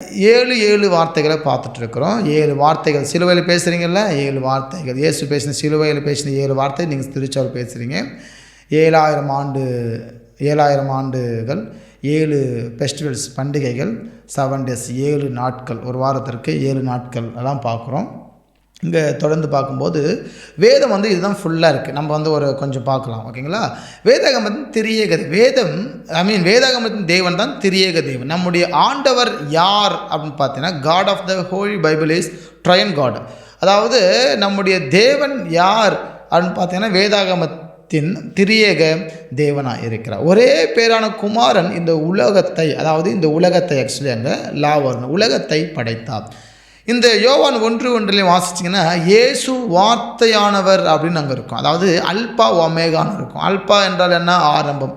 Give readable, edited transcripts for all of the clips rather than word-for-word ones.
7 வார்த்தைகளை பார்த்துட்டு இருக்கிறோம். 7 வார்த்தைகள் சிலுவையில் பேசுகிறீங்கல்ல, 7 வார்த்தைகள் இயேசு பேசின சிலுவையில் பேசின 7 வார்த்தை நீங்கள் திருச்சபையில் பேசுகிறீங்க. 7000 ஆண்டுகள், 7 ஃபெஸ்டிவல்ஸ் பண்டிகைகள், 7 days 7 நாட்கள், ஒரு வாரத்திற்கு 7 நாட்கள் எல்லாம் பார்க்குறோம். இங்கே தொடர்ந்து பார்க்கும்போது வேதம் இதுதான் ஃபுல்லாக இருக்குது. நம்ம ஒரு கொஞ்சம் பார்க்கலாம், ஓகேங்களா? வேதாகமத்தின் திரியேக வேதாகமத்தின் தேவன் தான் திரியேக தேவன். நம்முடைய ஆண்டவர் யார் அப்படின்னு பார்த்தீங்கன்னா, God of the Holy Bible is triune God. அதாவது நம்முடைய தேவன் யார் அப்படின்னு பார்த்தீங்கன்னா, வேதாகமத்தின் திரியேக தேவனாக இருக்கிறார். ஒரே பேரான குமாரன் இந்த உலகத்தை, ஆக்சுவலி அங்கே லாவர்னு உலகத்தை படைத்தார். இந்த யோவான் 1:1 வாசிச்சிங்கன்னா, இயேசு வார்த்தையானவர் அப்படின்னு அங்கே இருக்கும். அதாவது அல்பா ஒமேகான்னு இருக்கும். அல்பா என்றால் என்ன? ஆரம்பம்.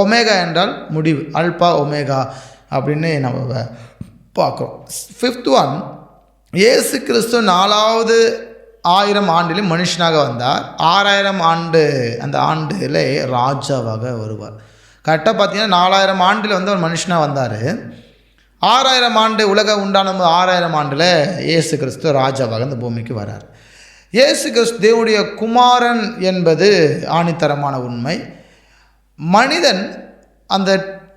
ஒமேகா என்றால் முடிவு. அல்பா ஒமேகா அப்படின்னு நம்ம பார்க்குறோம். 5th one, இயேசு கிறிஸ்து 4வது 1000 ஆண்டிலே மனுஷனாக வந்தார். 6000 ஆண்டு அந்த ஆண்டில் ராஜாவாக வருவார். கரெக்டாக பார்த்தீங்கன்னா 4000 ஆண்டில் ஒரு மனுஷனாக வந்தார். 6000 ஆண்டு உலகம் உண்டான 6000 ஆண்டில் இயேசு கிறிஸ்து ராஜாவாக இந்த பூமிக்கு வரார். இயேசு கிறிஸ்து தேவனுடைய குமாரன் என்பது ஆணித்தரமான உண்மை. மனிதன் அந்த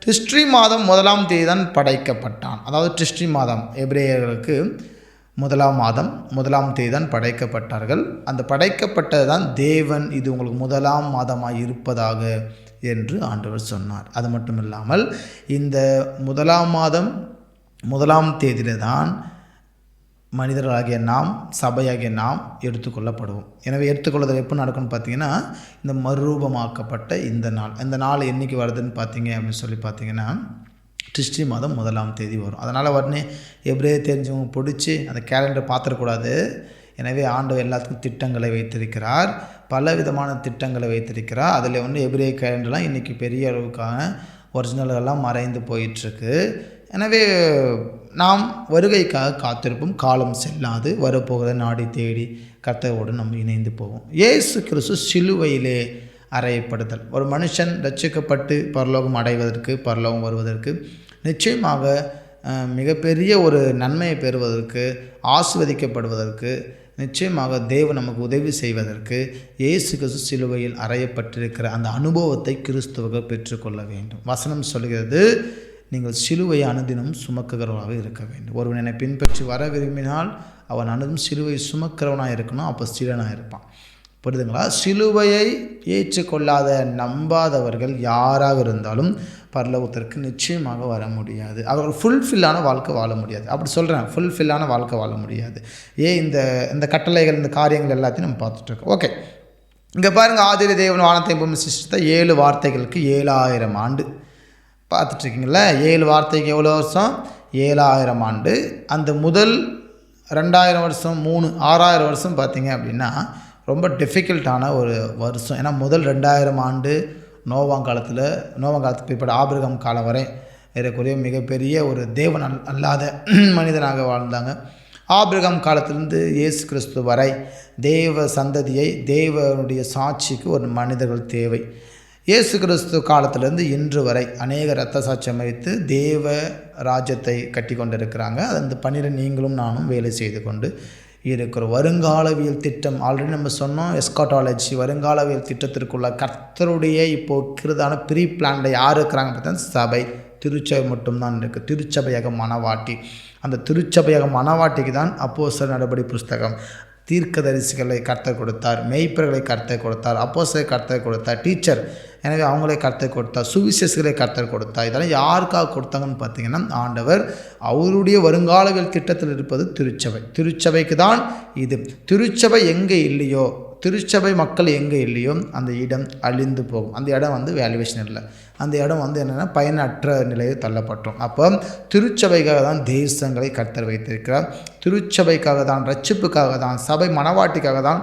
டிஸ்ட்ரி மாதம் 1ஆம் தேதி தான் படைக்கப்பட்டான். அதாவது டிஸ்ட்ரி மாதம் எபிரேயர்களுக்கு 1ஆம் மாதம் 1ஆம் தேதி தான் படைக்கப்பட்டார்கள். அந்த படைக்கப்பட்டது தான் தேவன் இது உங்களுக்கு 1ஆம் மாதமாக இருப்பதாக என்று ஆண்டவர் சொன்னார். அது மட்டும் இல்லாமல் இந்த 1ஆம் மாதம் 1ஆம் தேதியில தான் மனிதர்களாகிய நாம், சபையாகிய நாம் எடுத்துக்கொள்ளப்படுவோம். எனவே எடுத்துக்கொள்வதில் எப்போ நடக்கும்னு பார்த்தீங்கன்னா, இந்த மறுரூபமாக்கப்பட்ட இந்த நாள் என்றைக்கு வருதுன்னு பார்த்தீங்க அப்படின்னு சொல்லி பார்த்தீங்கன்னா, டிஸ்ட்ரி மாதம் 1ஆம் தேதி வரும். அதனால் உடனே எப்படியே தெரிஞ்சவங்க பிடிச்சி அந்த கேலண்டர் பார்த்துடக்கூடாது. எனவே ஆண்டவர் எல்லாத்துக்கும் திட்டங்களை வைத்திருக்கிறார், பல விதமான திட்டங்களை வைத்திருக்கிறார். அதில் எபிரேய கேலண்டர்லாம் இன்றைக்கி பெரிய அளவுக்கான ஒரிஜினல்கள்லாம் மறைந்து போயிட்டுருக்கு. எனவே நாம் வருகைக்காக காத்திருப்போம். காலம் செல்லாது, வரப்போகிற நாடி தேடி கர்த்தரோடு நம்ம இணைந்து போவோம். இயேசு கிறிஸ்து சிலுவையிலே அறையப்படுதல். ஒரு மனுஷன் ரட்சிக்கப்பட்டு பரலோகம் அடைவதற்கு, பரலோகம் வருவதற்கு, நிச்சயமாக மிகப்பெரிய ஒரு நன்மையை பெறுவதற்கு, ஆசீர்வதிக்கப்படுவதற்கு, நிச்சயமாக தேவன் நமக்கு உதவி செய்வதற்கு இயேசு கிறிஸ்து சிலுவையில் அறையப்பட்டிருக்கிற அந்த அனுபவத்தை கிறிஸ்துவர்கள் பெற்றுக்கொள்ள வேண்டும். வசனம் சொல்கிறது, நீங்கள் சிலுவையை அனுதினம் சுமக்குகிறவராக இருக்க வேண்டும். ஒருவன் என்னை பின்பற்றி வர விரும்பினால் அவன் அனுதினம் சிலுவை சுமக்கிறவனாக இருக்கணும். அப்போ சீடனாக இருப்பான். புரியுதுங்களா? சிலுவையை ஏற்றுக்கொள்ளாத நம்பாதவர்கள் யாராக இருந்தாலும் பரலோகத்திற்கு நிச்சயமாக வர முடியாது. அவர்கள் ஃபுல்ஃபில்லான வாழ்க்கை வாழ முடியாது. அப்படி சொல்கிறேன், ஃபுல்ஃபில்லான வாழ்க்கை வாழ முடியாது. இந்த கட்டளைகள், இந்த காரியங்கள் எல்லாத்தையும் நம்ம பார்த்துட்ருக்கோம். ஓகே, இங்கே பாருங்கள், ஆதியிலே தேவன் வானத்தை பூமி சிருஷ்டித்த 7 வார்த்தைகளுக்கு 7000 ஆண்டு பார்த்துட்ருக்கீங்களா? 7 வார்த்தைக்கு எவ்வளோ வருஷம்? 7000 ஆண்டு. அந்த முதல் 2000 வருஷம் 6000 வருஷம் பார்த்தீங்க அப்படின்னா ரொம்ப டிஃபிகல்ட்டான ஒரு வருஷம். ஏன்னா முதல் 2000 ஆண்டு நோவாங்காலத்துக்கு பிற்பாடு ஆபிரகாம் காலம் வரை ஏறக்குறைய மிகப்பெரிய ஒரு தேவன் அல்லாத மனிதனாக வாழ்ந்தாங்க. ஆபிரகாம் காலத்திலிருந்து இயேசு கிறிஸ்து வரை தேவ சந்ததியை, தேவனுடைய சாட்சிக்கு ஒரு மனிதர்கள் தேவை. இயேசு கிறிஸ்து காலத்திலேருந்து இன்று வரை அநேக இரத்த சாட்சியம் வைத்து தேவ ராஜ்யத்தை கட்டி கொண்டு இருக்கிறாங்க. அந்த பணியில் நீங்களும் நானும் வேலை செய்து கொண்டு இருக்கிற வருங்காலவியல் திட்டம் ஆல்ரெடி நம்ம சொன்னோம். எஸ்காட்டாலஜி வருங்காலவியல் திட்டத்திற்குள்ள கர்த்தருடைய இப்போ இருக்கிறதான ப்ரீ பிளானில் யார் இருக்கிறாங்க பார்த்தீங்கன்னா, சபை, திருச்சபை மட்டும்தான் இருக்குது. திருச்சபையாக மணவாட்டி. அந்த திருச்சபையாக மணவாட்டிக்கு தான் அப்போஸ்தலர் நடபடி புஸ்தகம், தீர்க்கதரிசிகளை கர்த்தர் கொடுத்தார், மெய்ப்பர்களை கர்த்தர் கொடுத்தார், அப்போஸ்தலரை கர்த்தர் கொடுத்தார், டீச்சர், எனவே அவங்களே கர்த்தர் கொடுத்தார், சுவிசேஷங்களை கர்த்தர் கொடுத்தார். இதெல்லாம் யாருக்காக கொடுத்தாங்கன்னு பார்த்தீங்கன்னா, ஆண்டவர் அவருடைய வருங்காலவியல் திட்டத்தில் இருப்பது திருச்சபை. திருச்சபைக்கு தான் இது. திருச்சபை எங்கே இல்லையோ, திருச்சபை மக்கள் எங்கே இல்லையோ அந்த இடம் அழிந்து போகும். அந்த இடம் வேல்யூவேஷன் இல்லை. அந்த இடம் என்னென்னா பயனற்ற நிலையை தள்ளப்பட்டோம். அப்போ திருச்சபைக்காக தான் தேசங்களை கர்த்தர் வைத்திருக்கிறார். திருச்சபைக்காக தான், ரட்சிப்புக்காக தான், சபை மணவாட்டிக்காக தான்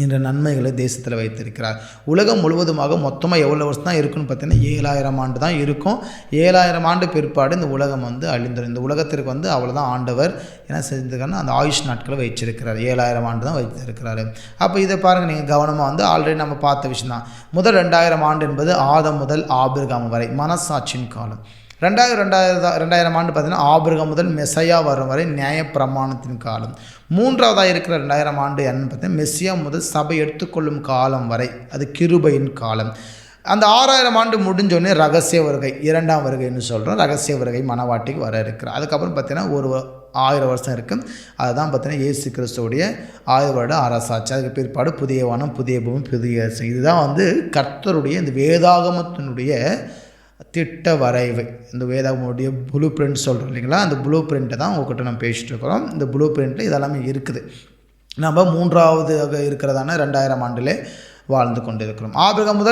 என்ற நன்மைகளை தேசத்தில் வைத்திருக்கிறார். உலகம் முழுவதுமாக மொத்தமாக எவ்வளோ வருஷம் தான் இருக்குன்னு பார்த்தீங்கன்னா 7000 ஆண்டு தான் இருக்கும். 7000 ஆண்டு பிற்பாடு இந்த உலகம் அழிந்துடும். இந்த உலகத்திற்கு அவ்வளோதான் ஆண்டவர் என்ன செஞ்சுருக்காருன்னா அந்த ஆயுஷ் நாட்களை வச்சிருக்கிறார். 7000 ஆண்டு தான் வைத்திருக்கிறாரு. அப்போ இதை பாருங்கள், நீங்கள் கவனமாக ஆல்ரெடி நம்ம பார்த்த விஷயம் தான். முதல் 2000 ஆண்டு என்பது ஆதம் முதல் ஆபிரகாம் வரை மனசாட்சியின் காலம். ரெண்டாயிரம் ஆண்டு பார்த்திங்கன்னா ஆபிரகாம் முதல் மெசையா வரும் வரை நியாயப்பிரமாணத்தின் காலம். மூன்றாவதாக இருக்கிற 2000 ஆண்டு என்னன்னு பார்த்தீங்கன்னா மெஸ்ஸியா முதல் சபை எடுத்துக்கொள்ளும் காலம் வரை, அது கிருபையின் காலம். அந்த 6000 ஆண்டு முடிஞ்சோடனே ரகசிய வருகை, 2ஆம் வருகைன்னு சொல்கிறோம். ரகசிய வருகை மணவாட்டிக்கு வர இருக்கிற. அதுக்கப்புறம் பார்த்திங்கன்னா ஒரு 1000 வருஷம் இருக்குது. அதுதான் பார்த்தீங்கன்னா இயேசு கிறிஸ்துவோடைய 1000 வருட அரசாட்சி. அதுக்கு பிற்பாடு புதிய வானம், புதிய பூமி, புதிய அரசு. இதுதான் கர்த்தருடைய இந்த வேதாகமத்தினுடைய திட்ட வரைவு. இந்த வேதாகமுடைய ப்ளூ பிரிண்ட் சொல்கிறோம் இல்லைங்களா, அந்த ப்ளூ பிரிண்ட்டை தான் உங்கள்கிட்ட நம்ம பேசிகிட்டு இருக்கிறோம். இந்த ப்ளூ பிரிண்ட்டில் இதெல்லாமே இருக்குது. நம்ம 3ஆவதாக இருக்கிறதான 2000 ஆண்டிலே வாழ்ந்து கொண்டு இருக்கிறோம். ஆதாம்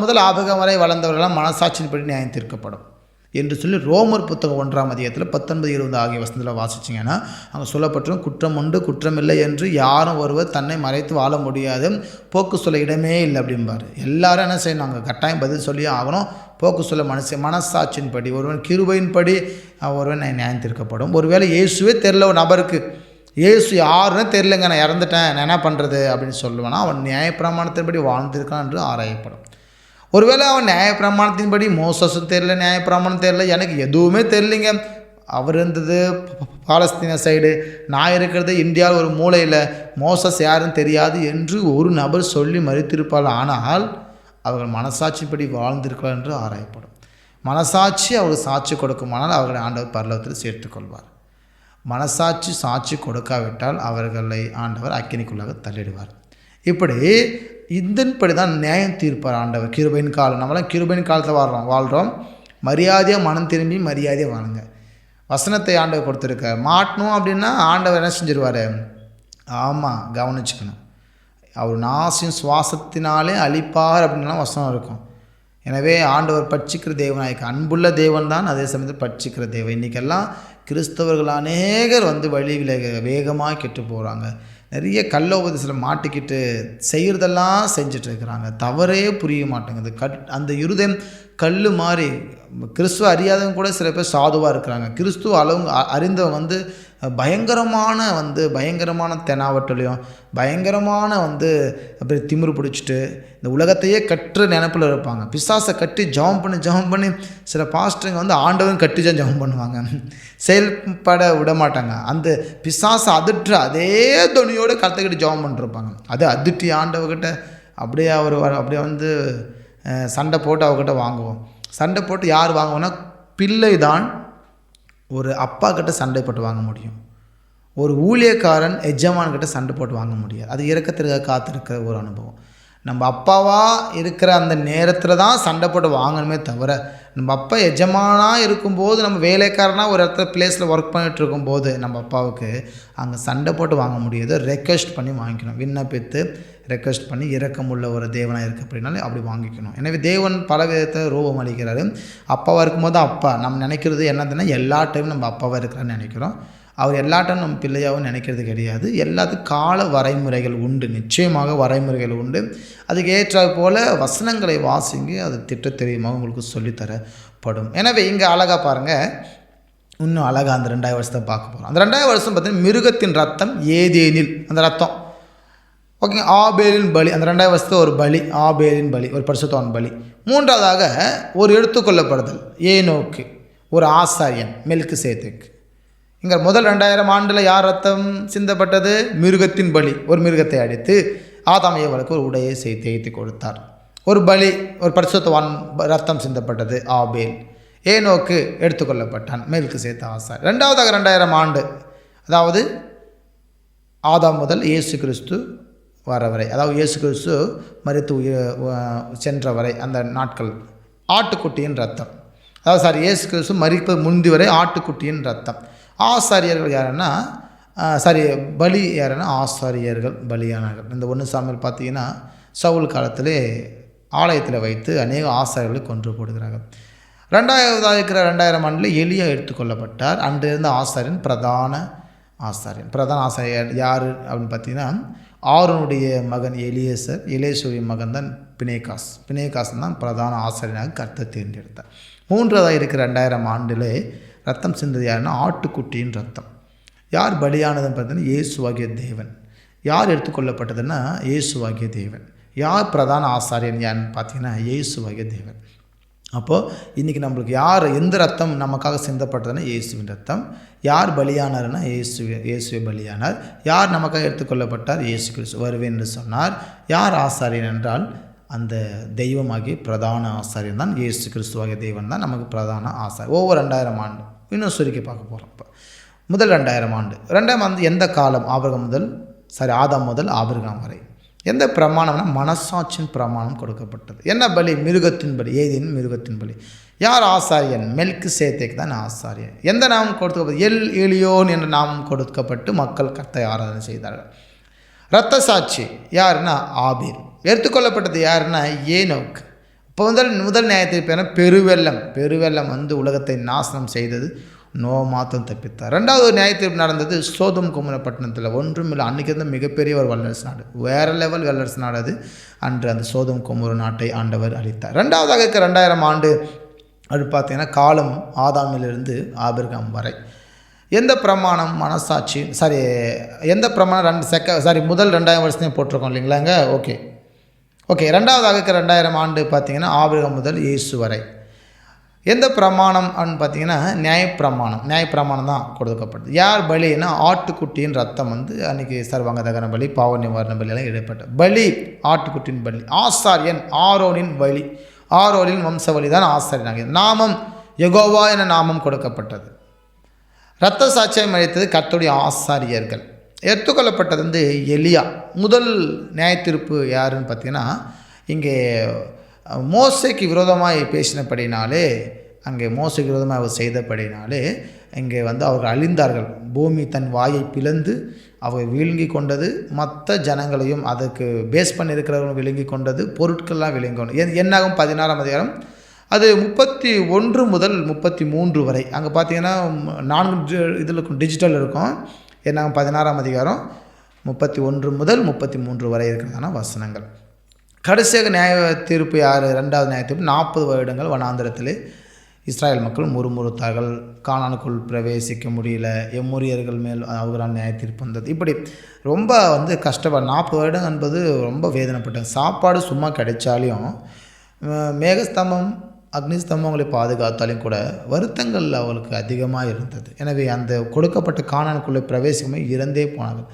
முதல் ஆபிரகாம் வரை வளர்ந்தவர்களாம் மனசாட்சியின்படி நியாயம் தீர்க்கப்படும் என்று சொல்லி ரோமர் புத்தகம் 1ஆம் அதிகாரத்தில் 19-20 ஆகிய வசனத்தில் வாசிச்சிங்கன்னா அங்கே சொல்லப்பட்டிருக்கும், குற்றம் உண்டு குற்றமில்லை என்று யாரும் ஒருவர் தன்னை மறைத்து வாழ முடியாது, போக்கு சொல்ல இடமே இல்லை அப்படிம்பார். எல்லாரும் என்ன செய்யணும், அங்கே கட்டாயம் பதில் சொல்லியே ஆகணும். போக்கு சொல்ல மனசாட்சியின்படி ஒருவன் கிருபையின்படி ஒருவன் நியாயம் தீர்க்கப்படும். ஒருவேளை இயேசுவே தெரில ஒரு நபருக்கு, இயேசு யாருன்னு தெரிலங்க, நான் இறந்துட்டேன், நான் என்ன பண்ணுறது அப்படின்னு சொல்லுவேன்னா அவன் நியாயப்பிரமாணத்தின்படி வாழ்ந்திருக்கான் என்று ஆராயப்படும். ஒருவேளை அவன் நியாயப்பிரமாணத்தின்படி மோசஸும் தெரியல, நியாயப்பிரமாணம் தெரியல, எனக்கு எதுவுமே தெரியலைங்க, அவர் இருந்தது பாலஸ்தீன சைடு, நான் இருக்கிறது இந்தியாவில் ஒரு மூலையில், மோசஸ் யாருன்னு தெரியாது என்று ஒரு நபர் சொல்லி மறுத்திருப்பாள். ஆனால் அவர்கள் மனசாட்சிப்படி வாழ்ந்திருக்கிறார் என்று ஆராயப்படும். மனசாட்சி அவர்கள் சாட்சி கொடுக்குமானால் அவர்களை ஆண்டவர் பரலோகத்தில் சேர்த்துக்கொள்வார். மனசாட்சி சாட்சி கொடுக்காவிட்டால் அவர்களை ஆண்டவர் அக்கினிக்குள்ளாக தள்ளிடுவார். இப்படி இதன்படி தான் நியாயம் தீர்ப்பார் ஆண்டவர். கிருபையின் காலம், நம்மளாம் கிருபையின் காலத்தில் வாழ்கிறோம். மரியாதையாக மனம் திரும்பி மரியாதையாக வாழுங்க. வசனத்தை ஆண்டவர் கொடுத்துருக்கார். மாட்டணும் அப்படின்னா ஆண்டவர் என்ன செஞ்சிருவார்? ஆமாம், கவனிச்சுக்கணும். அவர் நாசின் சுவாசத்தினாலே அழிப்பார் அப்படின்லாம் வசனம் இருக்கும். எனவே ஆண்டவர் பட்சிக்கிற தேவனாய்க்கு அன்புள்ள தேவன் தான், அதே சமயத்தில் பட்சிக்கிற தேவன். இன்றைக்கெல்லாம் கிறிஸ்தவர்கள் அநேகர் வழியில் வேகமாக கெட்டு போகிறாங்க. நிறைய கள்ள உபதேசத்தில் மாட்டிக்கிட்டு செய்கிறதெல்லாம் செஞ்சிட்ருக்கிறாங்க. தவறே புரிய மாட்டேங்குது. அந்த இருதயம் கல் மாதிரி. கிறிஸ்துவ அறியாதவங்க கூட சில பேர் சாதுவாக இருக்கிறாங்க. கிறிஸ்துவ அறிந்தவங்க பயங்கரமான தெனாவட்டலையும் பயங்கரமான அப்படி திமிரு பிடிச்சிட்டு இந்த உலகத்தையே கட்டுற நினைப்பில் இருப்பாங்க. பிசாசை கட்டி ஜெபம் பண்ணி சில பாஸ்டருங்க ஆண்டவன் கட்டி தான் ஜெபம் பண்ணுவாங்க, செயல்பட விட மாட்டாங்க. அந்த பிசாசை அதிர்ற அதே துணியோடு கற்றுக்கிட்டு ஜெபம் பண்ணிருப்பாங்க. அது அதிர்ட்டி ஆண்டவர்கிட்ட அப்படியே அப்படியே சண்டை போட்டு அவர்கிட்ட வாங்குவோம். சண்டை போட்டு யார் வாங்குவோன்னா, பிள்ளை தான் ஒரு அப்பா கிட்ட சண்டை போட்டு வாங்க முடியும். ஒரு ஊழியக்காரன் எஜமான்கிட்ட சண்டை போட்டு வாங்க முடியாது. அது இறக்கத்திற்காக காத்திருக்கிற ஒரு அனுபவம். நம்ம அப்பாவாக இருக்கிற அந்த நேரத்தில் தான் சண்டை போட்டு வாங்கணுமே தவிர, நம்ம அப்பா எஜமானாக இருக்கும்போது, நம்ம வேலைக்காரனாக ஒரு இடத்துல பிளேஸில் ஒர்க் பண்ணிகிட்டு இருக்கும்போது நம்ம அப்பாவுக்கு அங்கே சண்டை போட்டு வாங்க முடியாது. ரெக்வெஸ்ட் பண்ணி வாங்கிக்கணும். விண்ணப்பித்து ரெக்வெஸ்ட் பண்ணி இரக்கமுள்ள ஒரு தேவனாக இருக்குது அப்படின்னாலே அப்படி வாங்கிக்கணும். எனவே தேவன் பல விதத்தை ரூபம் அளிக்கிறாரு. அப்பாவாக இருக்கும்போது அப்பா நம்ம நினைக்கிறது என்னதுன்னா, எல்லா டைமும் நம்ம அப்பாவாக இருக்கிறான்னு நினைக்கிறோம். அவர் எல்லா டைம் நம்ம பிள்ளையாகவும் நினைக்கிறது கிடையாது. எல்லாத்துக்கும் கால வரைமுறைகள் உண்டு, நிச்சயமாக வரைமுறைகள் உண்டு. அதுக்கு ஏற்றால் போல் வசனங்களை வாசிங்க, அது திட்ட தெரியுமாக உங்களுக்கு சொல்லித்தரப்படும். எனவே இங்கே அழகாக பாருங்கள், இன்னும் அழகாக அந்த 2000 வருஷத்தை பார்க்க போகிறோம். அந்த 2000 வருஷம் பார்த்தீங்கன்னா மிருகத்தின் ரத்தம் ஏதேனில், அந்த ரத்தம் ஓகே, ஆபேலின் பலி, அந்த 2000 வருஷத்துக்கு ஒரு பலி, ஆபேலின் பலி, ஒரு பரிசுத்தவான் பலி. மூன்றாவதாக ஒரு எடுத்துக்கொள்ளப்படுதல், ஏனோக்கு ஒரு ஆசாரியன், மெல்கிசேதேக்கு. இங்கே முதல் 2000 ஆண்டில் யார் ரத்தம் சிந்தப்பட்டது? மிருகத்தின் பலி. ஒரு மிருகத்தை அடித்து ஆதாம் ஏவாளுக்கு ஒரு உடையை தேய்த்து கொடுத்தார். ஒரு பலி, ஒரு பரிசுத்தவான் ரத்தம் சிந்தப்பட்டது, ஆபேல். ஏனோக்கு எடுத்துக்கொள்ளப்பட்டான், மெல்கிசேதேக்கு ஆசார். ரெண்டாவதாக 2000 ஆண்டு, அதாவது ஆதாம் முதல் இயேசு கிறிஸ்து வர வரை, அதாவது இயேசு கிறிஸ்து மரித்து சென்ற வரை அந்த நாட்கள், ஆட்டுக்குட்டியின் ரத்தம், அதாவது இயேசு கிறிஸ்து மரிப்பது முந்தி வரை ஆட்டுக்குட்டியின் ரத்தம். ஆசாரியர்கள் யாருன்னா, பலி யாருன்னா ஆசாரியர்கள் பலியானார்கள். இந்த 1 சாமுவேல் பார்த்தீங்கன்னா சவுல் காலத்திலே ஆலயத்தில் வைத்து அநேக ஆசாரியர்களை கொன்று போடுகிறார்கள். 2ஆவதாக இருக்கிற 2000 ஆண்டில் எலியா எடுத்துக்கொள்ளப்பட்டார். அன்றிருந்த ஆசாரியன் பிரதான ஆசாரியர் யார் அப்படின்னு பார்த்தீங்கன்னா, ஆரோனுடைய மகன் எலியேசர், எலியேசருடைய மகன் தான் பினேகாஸ் தான் பிரதான ஆசாரியனாக கர்த்தர் தேர்ந்தெடுத்தார். மூன்றாவதாக இருக்கிற 2000 ஆண்டிலே ரத்தம் சிந்தது யாருன்னா ஆட்டுக்குட்டியின் ரத்தம். யார் பலியானதுன்னு பார்த்தீங்கன்னா இயேசுவாகிய தேவன். யார் எடுத்துக்கொள்ளப்பட்டதுன்னா இயேசுவாகிய தேவன். யார் பிரதான ஆசாரியன் யாருன்னு பார்த்தீங்கன்னா இயேசுவாகிய தேவன். அப்போது இன்றைக்கி நம்மளுக்கு யார் எந்த ரத்தம் நமக்காக சிந்தப்பட்டதுன்னா இயேசுவின் ரத்தம். யார் பலியானார்னா இயேசுவே பலியானார். யார் நமக்காக எடுத்துக்கொள்ளப்பட்டார்? இயேசு கிறிஸ்து. வருவேன் என்று சொன்னார். யார் ஆசாரியன் என்றால் அந்த தெய்வமாகிய பிரதான ஆசாரியன் தான் இயேசு கிறிஸ்துவாகிய தெய்வம் தான் நமக்கு பிரதான ஆசாரியர். ஒவ்வொரு 2000 ஆண்டு இன்னும் சுருக்கி பார்க்க போகிறோம். இப்போ முதல் 2000 ஆண்டு. 2000 ஆண்டு எந்த காலம்? ஆதாம் முதல் ஆபிரகாம் வரை. எந்த பிரமாணம்னா மனசாட்சியின் பிரமாணம் கொடுக்கப்பட்டது. என்ன பலி? மிருகத்தின் பலி. ஏதேனும் மிருகத்தின் பலி. யார் ஆசாரியன்? மெல்கிசேதேக்கு தான் ஆசாரியன். எந்த நாமம் கொடுக்கப்பட்டது? எல் எலியோன் என்ற நாமம் கொடுக்கப்பட்டு மக்கள் கர்த்தரை ஆராதனை செய்தார்கள். இரத்த சாட்சி யாருன்னா ஆபேல். எடுத்துக்கொள்ளப்பட்டது யாருன்னா ஏனோக்கு. இப்போ முதல் நியாயத்தீர்ப்பு பேர் பெருவெள்ளம் வந்து உலகத்தை நாசனம் செய்தது. மாத்திரம் தப்பித்தார். ரெண்டாவது ஒரு நியாயத்தீர்ப்பு நடந்தது சோதம் குமர பட்டணத்தில். ஒன்றும் இல்லை, அன்றைக்கி இருந்த மிகப்பெரிய ஒரு வல்லரசு நாடு, வேறு லெவல் வல்லரசு நாடு அது. அன்று அந்த சோதம் குமர நாட்டை ஆண்டவர் அளித்தார். ரெண்டாவதாக இருக்க 2000 ஆண்டு அது பார்த்தீங்கன்னா காலம் ஆதாமிலிருந்து ஆபிரகாம் வரை. எந்த பிரமாணம்? மனசாட்சி. எந்த பிரமாணம்? முதல் 2000 வருஷத்தையும் போட்டிருக்கோம் இல்லைங்களாங்க. ஓகே. ரெண்டாவதாக இருக்க 2000 ஆண்டு பார்த்தீங்கன்னா ஆபிரகாம் முதல் இயேசு வரை. எந்த பிரமாணம் அப்படின்னு பார்த்தீங்கன்னா நியாயப்பிரமாணம் தான் கொடுக்கப்பட்டது. யார் பலின்னா ஆட்டுக்குட்டியின் ரத்தம் வந்து அன்றைக்கி சர்வாங்க தகன பலி, பாவ நிவாரண பலியெல்லாம் இடப்பட்ட பலி. ஆட்டுக்குட்டியின் பலி. ஆசாரியன் ஆரோனின் பலி. ஆரோனின் வம்ச வழி தான் ஆசாரியனாக. நாமம் யெகோவா என நாமம் கொடுக்கப்பட்டது. இரத்த சாட்சியம் அளித்தது கர்த்தருடைய ஆசாரியர்கள். எடுத்துக்கொள்ளப்பட்டது வந்து எலியா. முதல் நியாயத்தீர்ப்பு யாருன்னு பார்த்தீங்கன்னா இங்கே மோசைக்கு விரோதமாக பேசினபடினாலே, மோசைக்கு விரோதமாக அவர் செய்தபடினாலே இங்கே வந்து அவர்கள் அழிந்தார்கள். பூமி தன் வாயை பிளந்து அவர் விழுங்கி கொண்டது. மற்ற ஜனங்களையும் அதுக்கு பேஸ் பண்ணி இருக்கிறவங்களும் விழுங்கி கொண்டது. பொருட்கள்லாம் விழுங்கி கொண்டது. என்னாகும் 16ஆம் அதிகாரம் அது 31 முதல் 33 வரை. அங்கே பார்த்தீங்கன்னா 4 இதில் இருக்கும், டிஜிட்டல் இருக்கும். என்னாகும் 16ஆம் அதிகாரம் 31 முதல் 33 வரை இருக்கிறதான வசனங்கள். கடைசியாக நியாய தீர்ப்பு யார்? ரெண்டாவது நியாய தீர்ப்பு 40 வருடங்கள் வனாந்திரத்திலே இஸ்ராயல் மக்கள் முறுமுறுத்தார்கள். கானானுக்குள் பிரவேசிக்க முடியல. எம்மோரியர்கள் மேல் அவர்களால் நியாய தீர்ப்பு வந்தது. இப்படி ரொம்ப வந்து கஷ்டப்பட 40 வருடம் என்பது ரொம்ப வேதனைப்பட்டாங்க. சாப்பாடு சும்மா கிடைச்சாலையும் மேகஸ்தம்பம் அக்னிஸ்தம்பங்களை பாதுகாத்தாலையும் கூட வருத்தங்கள் அவளுக்கு அதிகமாக இருந்தது. எனவே அந்த கொடுக்கப்பட்ட கானானுக்குள்ளே பிரவேசிக்கமே இறந்தே போனார்கள்.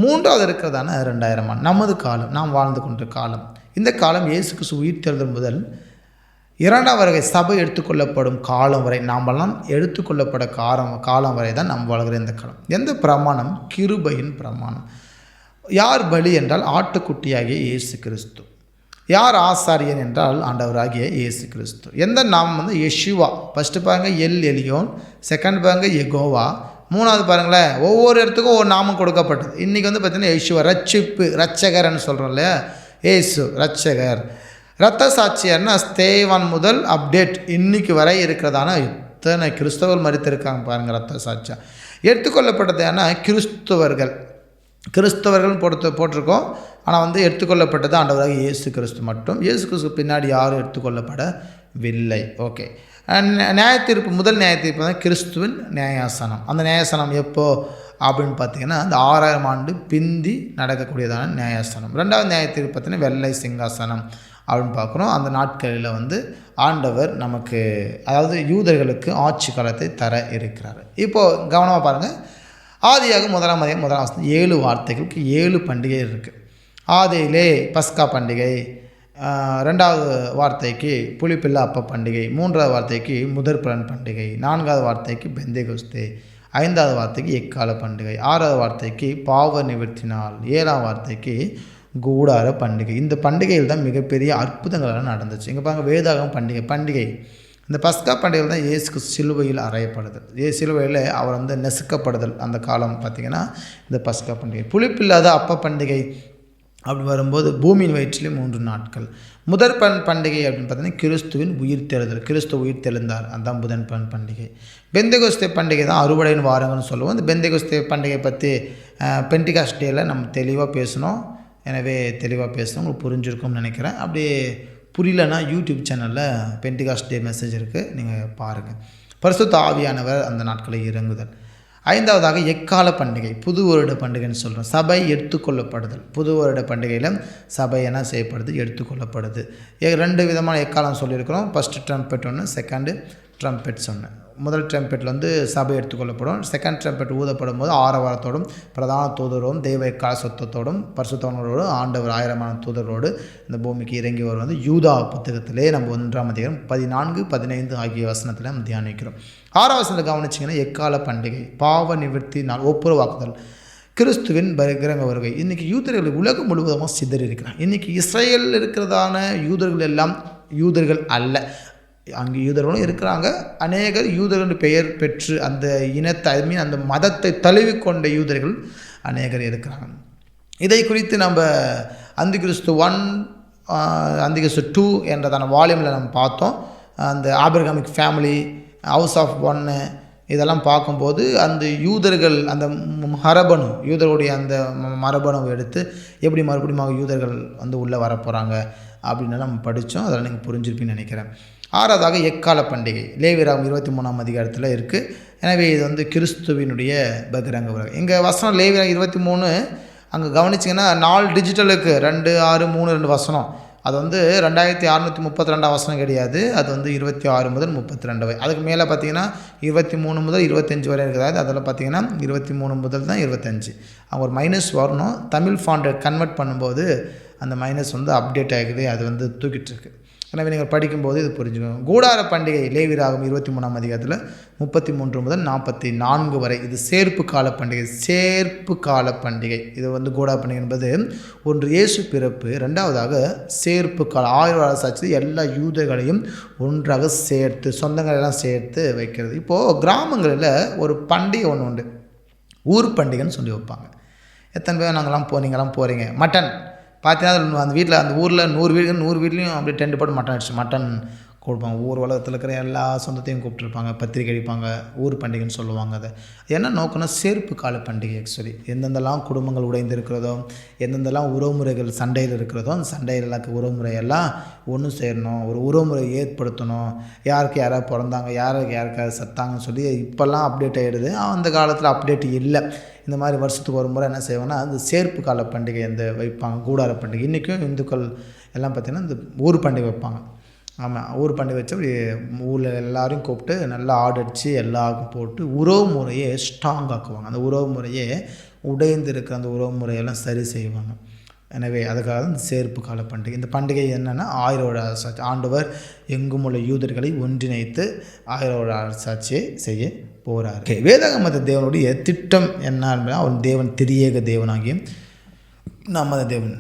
மூன்றாவது இருக்கிறதான 2000 ஆண்டு நமது காலம், நாம் வாழ்ந்து கொண்ட காலம். இந்த காலம் இயேசு கிறிஸ்து உயிர்த்தெழுதல் முதல் 2ஆம் வருகை சபை எடுத்துக்கொள்ளப்படும் காலம் வரை, நாமெல்லாம் எடுத்துக்கொள்ளப்பட காலம் வரை தான் நாம் வாழ்கிற இந்த காலம். எந்த பிரமாணம்? கிருபையின் பிரமாணம். யார் பலி என்றால் ஆட்டுக்குட்டியாகிய இயேசு கிறிஸ்து. யார் ஆசாரியன் என்றால் ஆண்டவராகிய இயேசு கிறிஸ்து. எந்த நாமம் வந்து யெஷுவா. ஃபஸ்ட்டு பாருங்க எல் எலியோன், செகண்ட் பாருங்க யெகோவா, மூணாவது பாருங்களேன் ஒவ்வொரு இடத்துக்கும் ஒரு நாமம் கொடுக்கப்பட்டது. இன்றைக்கி வந்து பார்த்திங்கன்னா யெஷுவா ரட்சகர்னு சொல்கிறோம் இல்லையா, ஏசு ரட்சகர். இரத்த சாட்சியர்னா ஸ்தேவான் முதல் அப்டேட் இன்னைக்கு வரை இருக்கிறதான இத்தனை கிறிஸ்தவர்கள் மரித்திருக்காங்க பாருங்கள். இரத்த சாட்சியா எடுத்துக்கொள்ளப்பட்டது ஏன்னா கிறிஸ்தவர்கள் போட்டிருக்கோம். ஆனால் வந்து எடுத்துக்கொள்ளப்பட்டது ஆண்டவராக இயேசு கிறிஸ்து மட்டும். இயேசு கிறிஸ்து பின்னாடி யாரும் எடுத்துக்கொள்ளப்படவில்லை. நியாயத்தீர்ப்பு முதல் நியாயத்தீர்ப்பு தான் கிறிஸ்துவின் நியாயாசனம். அந்த நியாயாசனம் எப்போ அப்படின்னு பார்த்தீங்கன்னா அந்த 6000 ஆண்டு பிந்தி நடக்கக்கூடியதான நியாயாசனம். ரெண்டாவது நியாயத்தீர்ப்பு பார்த்தீங்கன்னா வெள்ளை சிங்காசனம் அப்படின்னு பார்க்குறோம். அந்த நாட்களில் வந்து ஆண்டவர் நமக்கு, அதாவது யூதர்களுக்கு ஆட்சி காலத்தை தர இருக்கிறார். இப்போது கவனமாக பாருங்கள். ஆதியாக 1ஆம் அதிகாரம் 1ஆம் வசனம் 7 வார்த்தைகளுக்கு 7 பண்டிகை இருக்குது. ஆதியிலே பஸ்கா பண்டிகை, 2வது வார்த்தைக்கு புளிப்பில்லா அப்ப பண்டிகை, 3வது வார்த்தைக்கு முதற்பலன் பண்டிகை, 4வது வார்த்தைக்கு பெந்தேகொஸ்தே, 5வது வார்த்தைக்கு எக்கால பண்டிகை, 6வது வார்த்தைக்கு பாவ நிவர்த்தி நாள், 7ஆம் வார்த்தைக்கு கூடார பண்டிகை. இந்த பண்டிகையில் தான் மிகப்பெரிய அற்புதங்கள்லாம் நடந்துச்சு. இங்கே பாருங்கள் வேதாகம் பண்டிகை. இந்த பஸ்கா பண்டிகையில் தான் இயேசுக்கு சிலுவையில் அறையப்படுதல், சிலுவையில் அவர் வந்து நெசுக்கப்படுதல். அந்த காலம் பார்த்திங்கன்னா இந்த பஸ்கா பண்டிகை. புளிப்பில்லாத அப்ப பண்டிகை அப்படி வரும்போது பூமியின் வயிற்றிலே 3 நாட்கள். முதற்பலன் பண்டிகை அப்படின்னு பார்த்தீங்கன்னா கிறிஸ்துவின் உயிர்த்தெழுதல், கிறிஸ்து உயிர்த்தெழுந்தார், அதுதான் புதன்பலன் பண்டிகை. பெந்தேகொஸ்தே பண்டிகை தான் அறுவடையின் வாரங்கள்னு சொல்லுவோம். இந்த பெந்தேகொஸ்தே பண்டிகை பற்றி பெண்டிகாஸ்ட் டேயில் நம்ம தெளிவாக பேசணும். எனவே தெளிவாக பேசணும், உங்களுக்கு புரிஞ்சிருக்கும்னு நினைக்கிறேன். அப்படியே புரியலன்னா யூடியூப் சேனலில் பெண்டிகாஸ்ட் டே மெசேஜ் இருக்குது, நீங்கள் பாருங்கள். பரிசுத்த ஆவியானவர் அந்த நாட்களை இறங்குதல். ஐந்தாவதாக எக்கால பண்டிகை, புது வருட பண்டிகைன்னு சொல்கிறோம். சபை எடுத்துக்கொள்ளப்படுதல், புது வருட பண்டிகையில் சபை என்ன செய்யப்படுது, எடுத்துக்கொள்ளப்படுது. 2 விதமான எக்காலம் சொல்லியிருக்கிறோம். ஃபஸ்ட்டு ட்ரம்பெட் ஒன்று, செகண்டு ட்ரம்பெட்ஸ் ஒன்று. முதல் ட்ரம்பெட்டில் வந்து சபை எடுத்துக்கொள்ளப்படும். செகண்ட் ட்ரம்பெட் ஊதப்படும் போது ஆரவாரத்தோடும் பிரதான தூதரோடும் தெய்வ எக்கால சத்தத்தோடும் பரிசுத்தவான்களோடும் ஆண்டவர் 1000 தூதரோடு இந்த பூமிக்கு இறங்கி வருவது வந்து யூதா புத்தகத்திலே நம்ம 1ஆம் அதிகாரம் 14, 15 ஆகிய வசனத்தில் நம்ம தியானிக்கிறோம். 6ஆம் வசனத்தில் கவனிச்சிங்கன்னா எக்கால பண்டிகை, பாவ நிவர்த்தி நாள், ஒப்புரவாக்குதல், கிறிஸ்துவின் பகிரங்க வருகை. இன்றைக்கி யூதர்கள் உலகம் முழுவதுமாக சிதறி இருக்கிறாங்க. இன்றைக்கி இஸ்ரேலில் இருக்கிறதான யூதர்கள் எல்லாம் யூதர்கள் அல்ல. அங்கே யூதர்களும் இருக்கிறாங்க. அநேகர் யூதர்கள் பெயர் பெற்று அந்த இனத்தை அந்த மதத்தை தழுவிக்கொண்ட யூதர்கள் அநேகர் இருக்கிறாங்க. இதை குறித்து நம்ம அந்திகிறிஸ்து 1, அந்திகிறிஸ்து 2 என்றதான வால்யூமில் நம்ம பார்த்தோம். அந்த ஆபிரகாமிக் ஃபேமிலி, ஹவுஸ் ஆஃப் 1 இதெல்லாம் பார்க்கும்போது அந்த யூதர்கள் அந்த மரபணு, யூதர்களுடைய அந்த மரபணுவை எடுத்து எப்படி மறுபடியும் யூதர்கள் வந்து உள்ளே வரப்போகிறாங்க அப்படின்னு நம்ம படித்தோம். அதெல்லாம் நீங்கள் புரிஞ்சிருப்பீங்கன்னு நினைக்கிறேன். 6ஆவதாக எக்கால பண்டிகை, லேவியராகமம் 23ஆம் அதிகாரத்தில் இருக்குது. எனவே இது வந்து கிறிஸ்துவினுடைய பகிரங்க வருகை. இங்கே வசனம் லேவியராகமம் 23 அங்கே கவனிச்சிங்கன்னா 4 டிஜிட்டலுக்கு 2, 6, 3, 2 வசனம். அது வந்து 2632 வசனம் கிடையாது. அது வந்து 26 முதல் 32 வரை. அதுக்கு மேலே பார்த்தீங்கன்னா 23 முதல் 25 வரை இருக்கிறது. அதில் பார்த்தீங்கன்னா 23 முதல் தான் 25. அவங்க ஒரு மைனஸ் வரணும். தமிழ் ஃபாண்ட்டை கன்வெர்ட் பண்ணும்போது அந்த மைனஸ் வந்து அப்டேட் ஆகிக்குது, அது வந்து தூக்கிட்டு இருக்கு. எனவே நீங்கள் படிக்கும்போது இது புரிஞ்சுக்கணும். கூடார பண்டிகை லேவியராகமம் 23ஆம் அதிகாரத்தில் 33 முதல் 44 வரை. இது சேர்ப்பு கால பண்டிகை. சேர்ப்பு கால பண்டிகை இது வந்து கூடார பண்டிகை என்பது ஒன்று இயேசு பிறப்பு, 2ஆவதாக சேர்ப்பு காலம், 1000 வருட சாட்சி எல்லா யூதர்களையும் ஒன்றாக சேர்த்து சொந்தங்களெல்லாம் சேர்த்து வைக்கிறது. இப்போது கிராமங்களில் ஒரு பண்டிகை ஒன்று உண்டு, ஊர் பண்டிகைன்னு சொல்லி வைப்பாங்க. எத்தனை பேர் நீங்களாம் போகிறீங்க, மட்டன் பார்த்தீங்கன்னா அந்த வீட்டில் அந்த ஊரில் 100 வீடு 100 வீட்லேயும் அப்படியே டென்ட் போட்டு மட்டன் கொடுப்பாங்க. ஊர் உலகத்தில் இருக்கிற எல்லா சொந்தத்தையும் கூப்பிட்டுருப்பாங்க, பத்திரிக்கை அடிப்பாங்க, ஊர் பண்டிகைன்னு சொல்லுவாங்க. அதை என்ன நோக்கம்னா சேர்ப்பு கால பண்டிகை. ஆக்சுவலி எந்தெந்தெல்லாம் குடும்பங்கள் உடைந்து இருக்கிறதோ, எந்தெந்தெல்லாம் உறவுமுறைகள் சண்டையில் இருக்கிறதோ, அந்த சண்டையில் உறவுமுறையெல்லாம் ஒன்று சேரணும், ஒரு உறவுமுறை ஏற்படுத்தணும். யாருக்கு யாராவது பிறந்தாங்க, யாருக்காவது சத்தாங்கன்னு சொல்லி இப்போல்லாம் அப்டேட் ஆகிடுது. அந்த காலத்தில் அப்டேட் இல்லை. இந்த மாதிரி வருஷத்துக்கு ஒரு முறை என்ன செய்வோன்னா அந்த சேர்ப்பு கால பண்டிகை அந்த வைப்பாங்க, கூடார பண்டிகை. இன்றைக்கும் இந்துக்கள் எல்லாம் பார்த்திங்கன்னா இந்த ஊர் பண்டிகை வைப்பாங்க. ஆமாம், ஊர் பண்டிகை வச்சு அப்படி ஊரில் எல்லோரையும் கூப்பிட்டு நல்லா ஆடடிச்சு எல்லாருக்கும் போட்டு உறவு முறையை ஸ்ட்ராங் ஆக்குவாங்க. அந்த உறவு முறையை உடைந்து இருக்கிற அந்த உறவு முறையெல்லாம் சரி செய்வாங்க. எனவே அதுக்காக இந்த சேர்ப்பு கால பண்டிகை. இந்த பண்டிகை என்னென்னா 1000 வருட அரசாட்சி. ஆண்டவர் எங்கும் உள்ள யூதர்களை ஒன்றிணைத்து 1000 வருட அரசாட்சியை செய்ய போகிறார். வேதாகம தேவனுடைய திட்டம் என்ன அப்படின்னா, அவன் தேவன் திரியேக தேவனாகியும் நமது தேவன்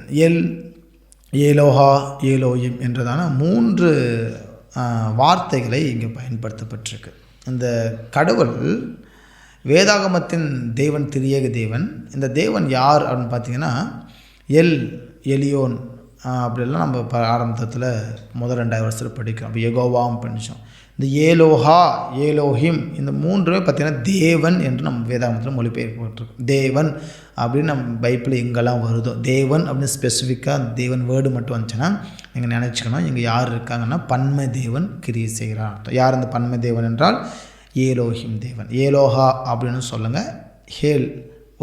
ஏலோஹா ஏலோயிம் என்றதான 3 வார்த்தைகளை இங்கே பயன்படுத்தப்பட்டிருக்கு. இந்த கடவுள் வேதாகமத்தின் தேவன் திரியேக தேவன். இந்த தேவன் யார் அப்படின்னு பார்த்தீங்கன்னா எலியோன் அப்படிலாம் நம்ம ஆரம்பத்தில் முதல் 2000 வருஷத்தில் படிக்கிறோம். அப்போ யெகோவாவும் படித்தோம். இந்த ஏலோஹா ஏலோஹிம் இந்த 3மே பார்த்திங்கன்னா தேவன் என்று நம்ம வேதாகமத்தில் மொழிபெயர்க்கப்பட்டிருக்கோம். தேவன் அப்படின்னு நம்ம பைபிளில் எங்கெல்லாம் வருதோ, தேவன் அப்படின்னு ஸ்பெசிஃபிக்காக தேவன் வேர்டு மட்டும் வந்துச்சுன்னா நீங்கள் நினச்சிக்கணும் இங்கே யார் இருக்காங்கன்னா பன்மை தேவன் கிரியை செய்கிறார் அர்த்தம். யார் அந்த பன்மை தேவன் என்றால் ஏலோஹிம் தேவன். ஏலோஹா அப்படின்னு சொல்லுங்கள். ஹேல்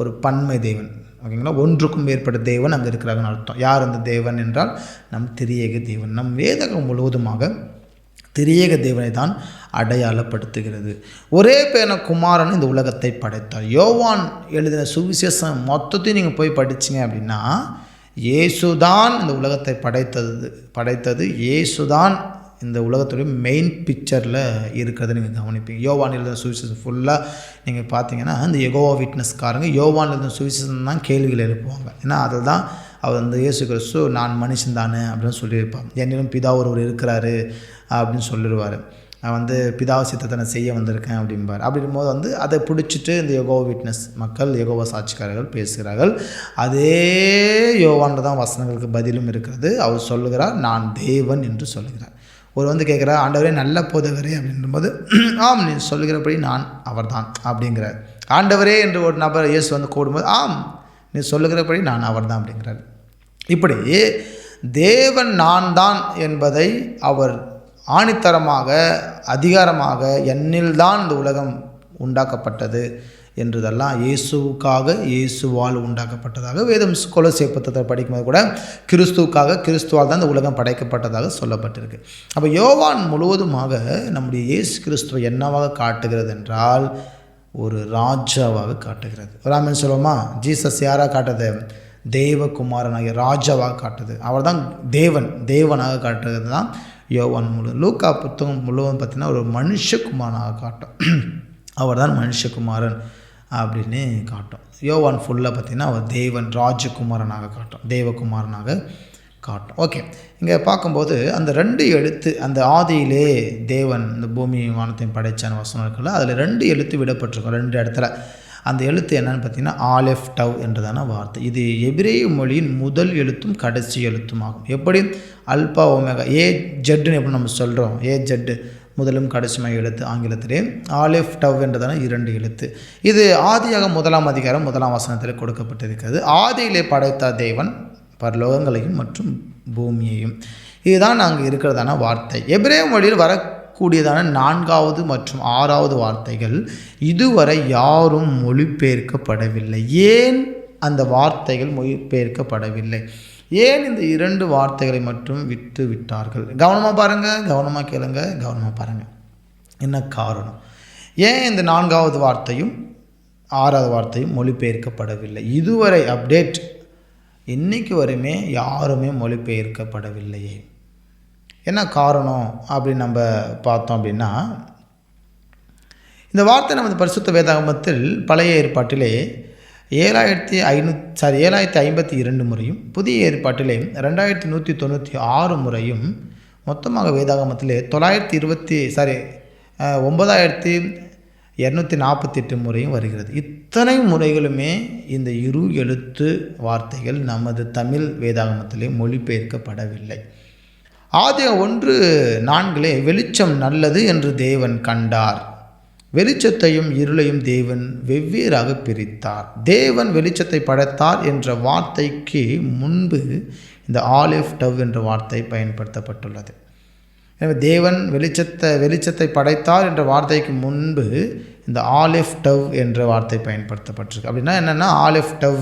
ஒரு பன்மை தேவன், ஓகேங்களா. ஒன்றுக்கும் மேற்பட்ட தேவன் அங்கே இருக்கிறாங்கன்னு அர்த்தம். யார் அந்த தேவன் என்றால் நம் திரியேக தேவன். நம் வேதகம் முழுவதுமாக திரியேக தேவனை தான் அடையாளப்படுத்துகிறது. ஒரே பேன குமாரன் இந்த உலகத்தை படைத்தார். யோவான் எழுதின சுவிசேஷம் மொத்தத்தையும் நீங்கள் போய் படிச்சிங்க அப்படின்னா இயேசுதான் இந்த உலகத்தை படைத்தது இயேசுதான் இந்த உலகத்துடைய மெயின் பிக்சரில் இருக்கிறத நீங்கள் கவனிப்பீங்க. யோவான் எழுதின சுவிசேஷம் ஃபுல்லாக நீங்கள் பார்த்தீங்கன்னா இந்த யெகோவா விட்னஸ்காரங்க யோவான் எழுதின சுவிசேஷம் தான் கேள்விகள் எழுப்புவாங்க. ஏன்னா அதில் தான் அவர் வந்து இயேசு கிறிஸ்து நான் மனுஷன் தானே அப்படின்னு சொல்லியிருப்பான். என்னிலும் பிதா ஒருவர் இருக்கிறாரு அப்படின்னு சொல்லிடுவார். நான் வந்து பிதாவை சித்தத்தை நான் செய்ய வந்திருக்கேன் அப்படிம்பார். அப்படிங்கும்போது வந்து அதை பிடிச்சிட்டு இந்த யெகோவா விட்னஸ் மக்கள் யெகோவா சாட்சிக்காரர்கள் பேசுகிறார்கள். அதே யோவானில் தான் வசனங்களுக்கு பதிலும் இருக்கிறது. அவர் சொல்லுகிறார் நான் தேவன் என்று சொல்லுகிறார். ஒரு வந்து கேட்குறா ஆண்டவரே நல்ல போதகரே அப்படின்றபோது ஆம் நீ சொல்லுகிறபடி நான் அவர் தான் அப்படிங்கிறார். ஆண்டவரே என்று ஒரு நபர் இயேசு வந்து கூடும்போது ஆம் நீ சொல்லுகிறபடி நான் அவர் தான் அப்படிங்கிறார். இப்படி தேவன் நான் தான் என்பதை அவர் ஆணித்தரமாக அதிகாரமாக என்னில்தான் இந்த உலகம் உண்டாக்கப்பட்டது, என்றதெல்லாம் இயேசுவுக்காக, இயேசுவால் உண்டாக்கப்பட்டதாக வேதம் கொலோசியர் புத்தகத்தை படிக்கும்போது கூட கிறிஸ்துவுக்காக, கிறிஸ்துவால் தான் இந்த உலகம் படைக்கப்பட்டதாக சொல்லப்பட்டிருக்கு. அப்போ யோவான் முழுவதுமாக நம்முடைய இயேசு கிறிஸ்துவை என்னவாக காட்டுகிறது என்றால் ஒரு ராஜாவாக காட்டுகிறது. ஒரு ஆமென் சொல்லுவோமா? ஜீசஸ் யாராக காட்டுது? தேவகுமாரனாகிய ராஜாவாக காட்டுது. அவர் தான் தேவனாக காட்டுறது தான் யோவான் முழுவதும். லூக்கா புத்தகம் முழுவதும் பார்த்திங்கன்னா ஒரு மனுஷகுமாரனாக காட்டும். அவர் தான் மனுஷகுமாரன் அப்படின்னு காட்டும். யோவான் ஃபுல்லாக பார்த்திங்கன்னா அவர் தேவன் ராஜகுமாரனாக காட்டும், தேவகுமாரனாக காட்டும். ஓகே, இங்கே பார்க்கும்போது அந்த 2 எழுத்து, அந்த ஆதியிலே தேவன் இந்த பூமி வானத்தையும் படைச்சான வசனம் இருக்குல்ல, அதில் 2 எழுத்து விடப்பட்டிருக்கும் 2 இடத்துல. அந்த எழுத்து என்னன்னு பார்த்தீங்கன்னா ஆலெஃப் டவ் என்றதான வார்த்தை. இது எபிரேய மொழியின் முதல் எழுத்தும் கடைசி எழுத்தும் ஆகும். எப்படி அல்பா ஒமேகா ஜெட்டுன்னு எப்படி நம்ம சொல்கிறோம், ஜெட்டு முதலும் கடைசியாக எழுத்து ஆங்கிலத்திலே, ஆலெஃப் டவ் என்றதான 2 எழுத்து. இது ஆதியாக 1ஆம் அதிகாரம் 1ஆம் வசனத்தில் கொடுக்கப்பட்டிருக்கிறது. ஆதியிலே படைத்த தேவன் பரலோகங்களையும் மற்றும் பூமியையும். இதுதான் அங்கே இருக்கிறதான வார்த்தை. எபிரேய மொழியில் வரக்கூடியதான 4வது மற்றும் 6வது வார்த்தைகள் இதுவரை யாரும் மொழிபெயர்க்கப்படவில்லை. ஏன் அந்த வார்த்தைகள் மொழிபெயர்க்கப்படவில்லை? ஏன் இந்த 2 வார்த்தைகளை மட்டும் விட்டு விட்டார்கள்? கவனமாக பாருங்கள், கவனமாக கேளுங்க, கவனமாக பாருங்கள். என்ன காரணம்? ஏன் இந்த 4வது வார்த்தையும் 6வது வார்த்தையும் மொழிபெயர்க்கப்படவில்லை? இதுவரை அப்டேட் இன்றைக்கு வரையுமே யாருமே மொழிபெயர்க்கப்படவில்லையே. என்ன காரணம் அப்படின்னு நம்ம பார்த்தோம் அப்படின்னா, இந்த வார்த்தை நமது பரிசுத்த வேதாகமத்தில் பழைய ஏற்பாட்டிலே 7052 முறையும், புதிய ஏற்பாட்டிலே 2196 முறையும், மொத்தமாக வேதாகமத்திலே 9248 முறையும் வருகிறது. இத்தனை முறைகளுமே இந்த 2 எழுத்து வார்த்தைகள் நமது தமிழ் வேதாகமத்திலே மொழிபெயர்க்கப்படவில்லை. ஆதியாகமம் 1:4 வெளிச்சம் நல்லது என்று தேவன் கண்டார். வெளிச்சத்தையும் இருளையும் தேவன் வெவ்வேறாக பிரித்தார். தேவன் வெளிச்சத்தை படைத்தார் என்ற வார்த்தைக்கு முன்பு இந்த ஆலிவ் டவ் என்ற வார்த்தை பயன்படுத்தப்பட்டுள்ளது. எனவே தேவன் வெளிச்சத்தை படைத்தார் என்ற வார்த்தைக்கு முன்பு இந்த ஆலிவ் டவ் என்ற வார்த்தை பயன்படுத்தப்பட்டிருக்கு. அப்படின்னா என்னென்னா, ஆலிவ் டவ்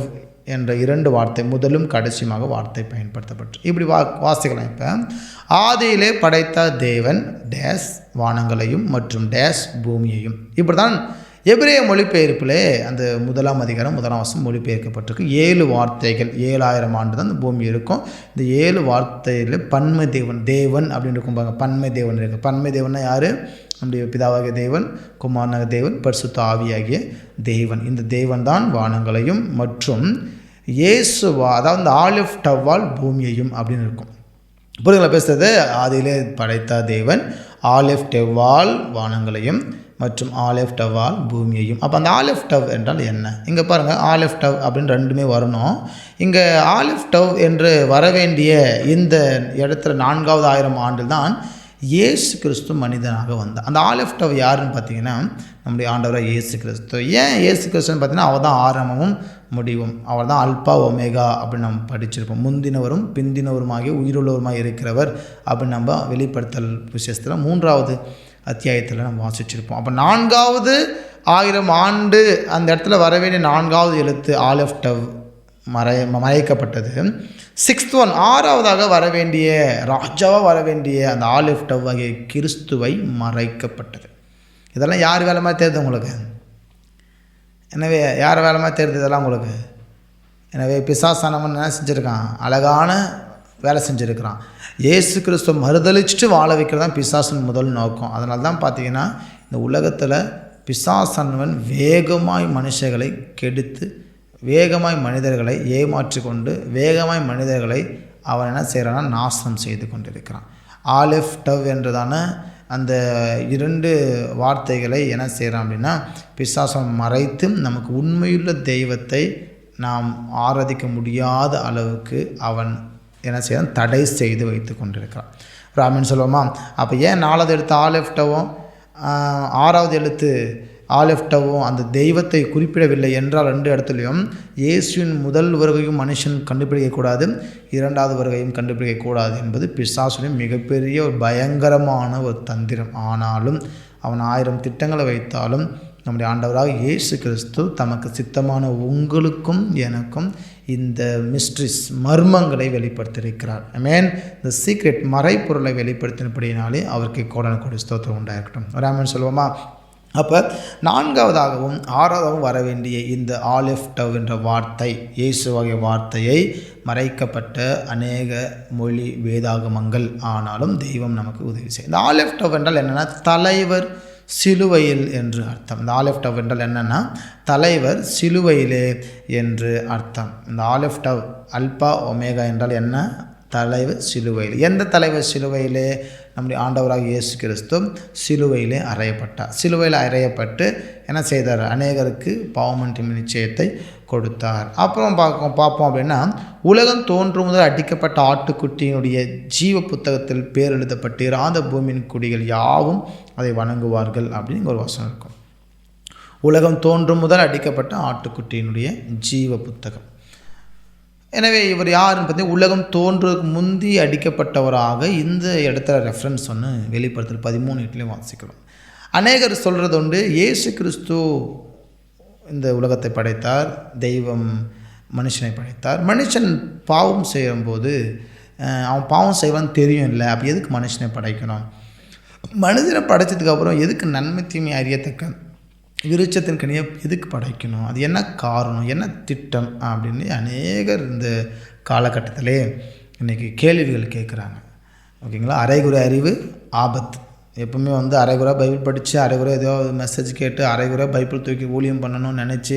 என்ற 2 வார்த்தை முதலும் கடைசியுமாக வார்த்தை பயன்படுத்தப்பட்டு இப்படி வாசிக்கலாம். இப்போ ஆதியிலே படைத்த தேவன் டேஸ் வானங்களையும் மற்றும் டேஸ் பூமியையும். இப்படி தான் எபிரேய மொழிபெயர்ப்பிலே அந்த 1ஆம் அதிகாரம் 1ஆம் வசனம் மொழிபெயர்க்கப்பட்டிருக்கு. 7 வார்த்தைகள், 7000 ஆண்டு தான் அந்த பூமி இருக்கும். இந்த 7 வார்த்தையில் பன்மை தேவன் அப்படின்னு இருக்கும் பாருங்க. பன்மை தேவன் இருக்குது. பன்மை தேவன்னா யார்? நம்முடைய பிதாவாகிய தேவன், குமாரனாகிய தேவன், பரிசுத்த ஆவியாகிய தேவன். இந்த தேவன் தான் வானங்களையும் மற்றும் இயேசுவா, அதாவது இந்த ஆலிவ் டவ்வால் பூமியையும் அப்படின்னு இருக்கும். புரியுதுங்களா பேசுறது? ஆதியிலே படைத்த தேவன் ஆலிவ் டவ்வால் வானங்களையும் மற்றும் ஆலிவ் டவ்வால் பூமியையும். அப்போ அந்த ஆலிவ் டவ் என்றால் என்ன? இங்கே பாருங்கள், ஆலிவ் டவ் அப்படின்னு 2மே வரணும். இங்கே ஆலிவ் டவ் என்று வரவேண்டிய இந்த இடத்துல 4வது 1000 ஆண்டில் தான் இயேசு கிறிஸ்து மனிதனாக வந்தார். அந்த ஆலிவ் டவ் யாருன்னு பார்த்தீங்கன்னா நம்முடைய ஆண்டவராக இயேசு கிறிஸ்து. ஏன் இயேசு கிறிஸ்துன்னு பார்த்தீங்கன்னா அவர் தான் ஆரம்பமும் முடிவும், அவர் தான் அல்பா ஒமேகா அப்படின்னு நம்ம படிச்சிருப்போம். முந்தினவரும் பிந்தினவருமாகி உயிருள்ளவருமாக இருக்கிறவர் அப்படின்னு நம்ம வெளிப்படுத்தல் விசேஷத்தில் 3வது அத்தியாயத்தில் நம்ம வாசிச்சிருப்போம். அப்போ 4வது 1000 ஆண்டு அந்த இடத்துல வரவேண்டிய 4வது எழுத்து ஆலிவ் டவ் மறைக்கப்பட்டது. 6th ஒன் 6வதாக வரவேண்டிய ராஜாவாக வரவேண்டிய அந்த ஆலிவ் டவ் ஆகிய கிறிஸ்துவை மறைக்கப்பட்டது. இதெல்லாம் யார் வேலை மாதிரி தெரியுது உங்களுக்கு? எனவே யார் வேலை மாதிரி தெரியுது இதெல்லாம் உங்களுக்கு? எனவே பிசாசானவன் என்ன செஞ்சுருக்கான்? அழகான வேலை செஞ்சுருக்கிறான். இயேசு கிறிஸ்துவ மறுதளிச்சுட்டு வாழ வைக்கிறது தான் பிசாசன் முதல் நோக்கம். அதனால தான் பார்த்தீங்கன்னா இந்த உலகத்தில் பிசாசானவன் வேகமாய் மனுஷர்களை கெடுத்து, வேகமாய் மனிதர்களை ஏமாற்றி கொண்டு, வேகமாய் மனிதர்களை அவன் என்ன செய்கிறான்னா நாசனம் செய்து கொண்டிருக்கிறான். ஆலிவ் டவ் என்றதான அந்த 2 வார்த்தைகளை என்ன செய்கிறான் அப்படின்னா பிசாசம் மறைத்து நமக்கு உண்மையுள்ள தெய்வத்தை நாம் ஆராதிக்க முடியாத அளவுக்கு அவன் என்ன செய்யறான்? தடை செய்து வைத்து கொண்டிருக்கிறான். ராமன் சொல்லுவோமா? அப்போ ஏன் 4வது எழுத்து ஆலிவ் டவும் 6வது எழுத்து ஆலிவ் டவும் அந்த தெய்வத்தை குறிப்பிடவில்லை என்றால் 2 இடத்துலையும் இயேசுவின் முதல் வருகையும் மனுஷன் கண்டுபிடிக்கக்கூடாது, 2வது வருகையும் கண்டுபிடிக்கக்கூடாது என்பது பிசாசுவின் மிகப்பெரிய ஒரு பயங்கரமான ஒரு தந்திரம். ஆனாலும் அவன் 1000 திட்டங்களை வைத்தாலும் நம்முடைய ஆண்டவராக இயேசு கிறிஸ்து தமக்கு சித்தமான உங்களுக்கும் எனக்கும் இந்த மிஸ்ட்ரிஸ் மர்மங்களை வெளிப்படுத்தியிருக்கிறார். ஆமென். இந்த சீக்ரெட் மறைப்பொருளை வெளிப்படுத்தினபடினாலே அவருக்கு கோடான ஸ்தோத்திரம் உண்டாயிருக்கட்டும். ஒரு ஆமென் சொல்லுவோமா? அப்போ 4வதாகவும் 6வதாகவும் வர வேண்டிய இந்த ஆலிவ் டவ் என்ற வார்த்தை, இயேசுவாகிய வார்த்தையை மறைக்கப்பட்ட அநேக மொழி வேதாகமங்கள் ஆனாலும் தெய்வம் நமக்கு உதவி செய்யும். இந்த ஆலிவ் டவ் என்றால் என்னென்னா தலைவர் சிலுவையில் என்று அர்த்தம். இந்த ஆலிவ் டவ் என்றால் என்னென்னா தலைவர் சிலுவையிலே என்று அர்த்தம். இந்த ஆலிவ் டவ் அல்பா ஒமேகா என்றால் என்ன? தலைவர் சிலுவையில். எந்த தலைவர் சிலுவையிலே? நம்முடைய ஆண்டவராக இயேசு கிறிஸ்து சிலுவையிலே அறையப்பட்டார். சிலுவையில் அறையப்பட்டு என்ன செய்தார்? அநேகருக்கு பாவமன்னிப்பு நிச்சயத்தை கொடுத்தார். அப்புறம் பார்ப்போம் அப்படின்னா, உலகம் தோன்றும் முதல் அடிக்கப்பட்ட ஆட்டுக்குட்டியினுடைய ஜீவ புத்தகத்தில் பேர் எழுதப்பட்டு இராத பூமியின் குடிகள் யாவும் அதை வணங்குவார்கள் அப்படின்னு ஒரு வசனம் இருக்கும். உலகம் தோன்றும் முதல் அடிக்கப்பட்ட ஆட்டுக்குட்டியினுடைய ஜீவ புத்தகம். எனவே இவர் யாருன்னு பார்த்தீங்கன்னா, உலகம் தோன்றுவதற்கு முந்தி அடிக்கப்பட்டவராக இந்த இடத்துல ரெஃபரன்ஸ் ஒன்று வெளிப்படுத்தல் 13:8 வாசிக்கிறோம். அநேகர் சொல்கிறது உண்டு, இயேசு கிறிஸ்து இந்த உலகத்தை படைத்தார், தெய்வம் மனுஷனை படைத்தார். மனுஷன் பாவம் செய்யும்போது அவன் பாவம் செய்வான்னு தெரியும் இல்லை, அப்போ எதுக்கு மனுஷனை படைக்கணும்? மனிதனை படைச்சதுக்கப்புறம் எதுக்கு நன்மை தீமை அறியத்தக்க விருட்சத்தின் கனியை எதுக்கு படைக்கணும்? அது என்ன காரணம், என்ன திட்டம் அப்படின்னு அநேகர் இந்த காலகட்டத்திலே இன்றைக்கி கேள்விகள் கேட்குறாங்க. ஓகேங்களா? அரைகுறை அறிவு ஆபத்து. எப்பவுமே அரைகுறை பைபிள் படித்து அரைகுறை ஏதோ மெசேஜ் கேட்டு அரைகுறை பைபிள் தூக்கி ஊழியம் பண்ணணும்னு நினச்சி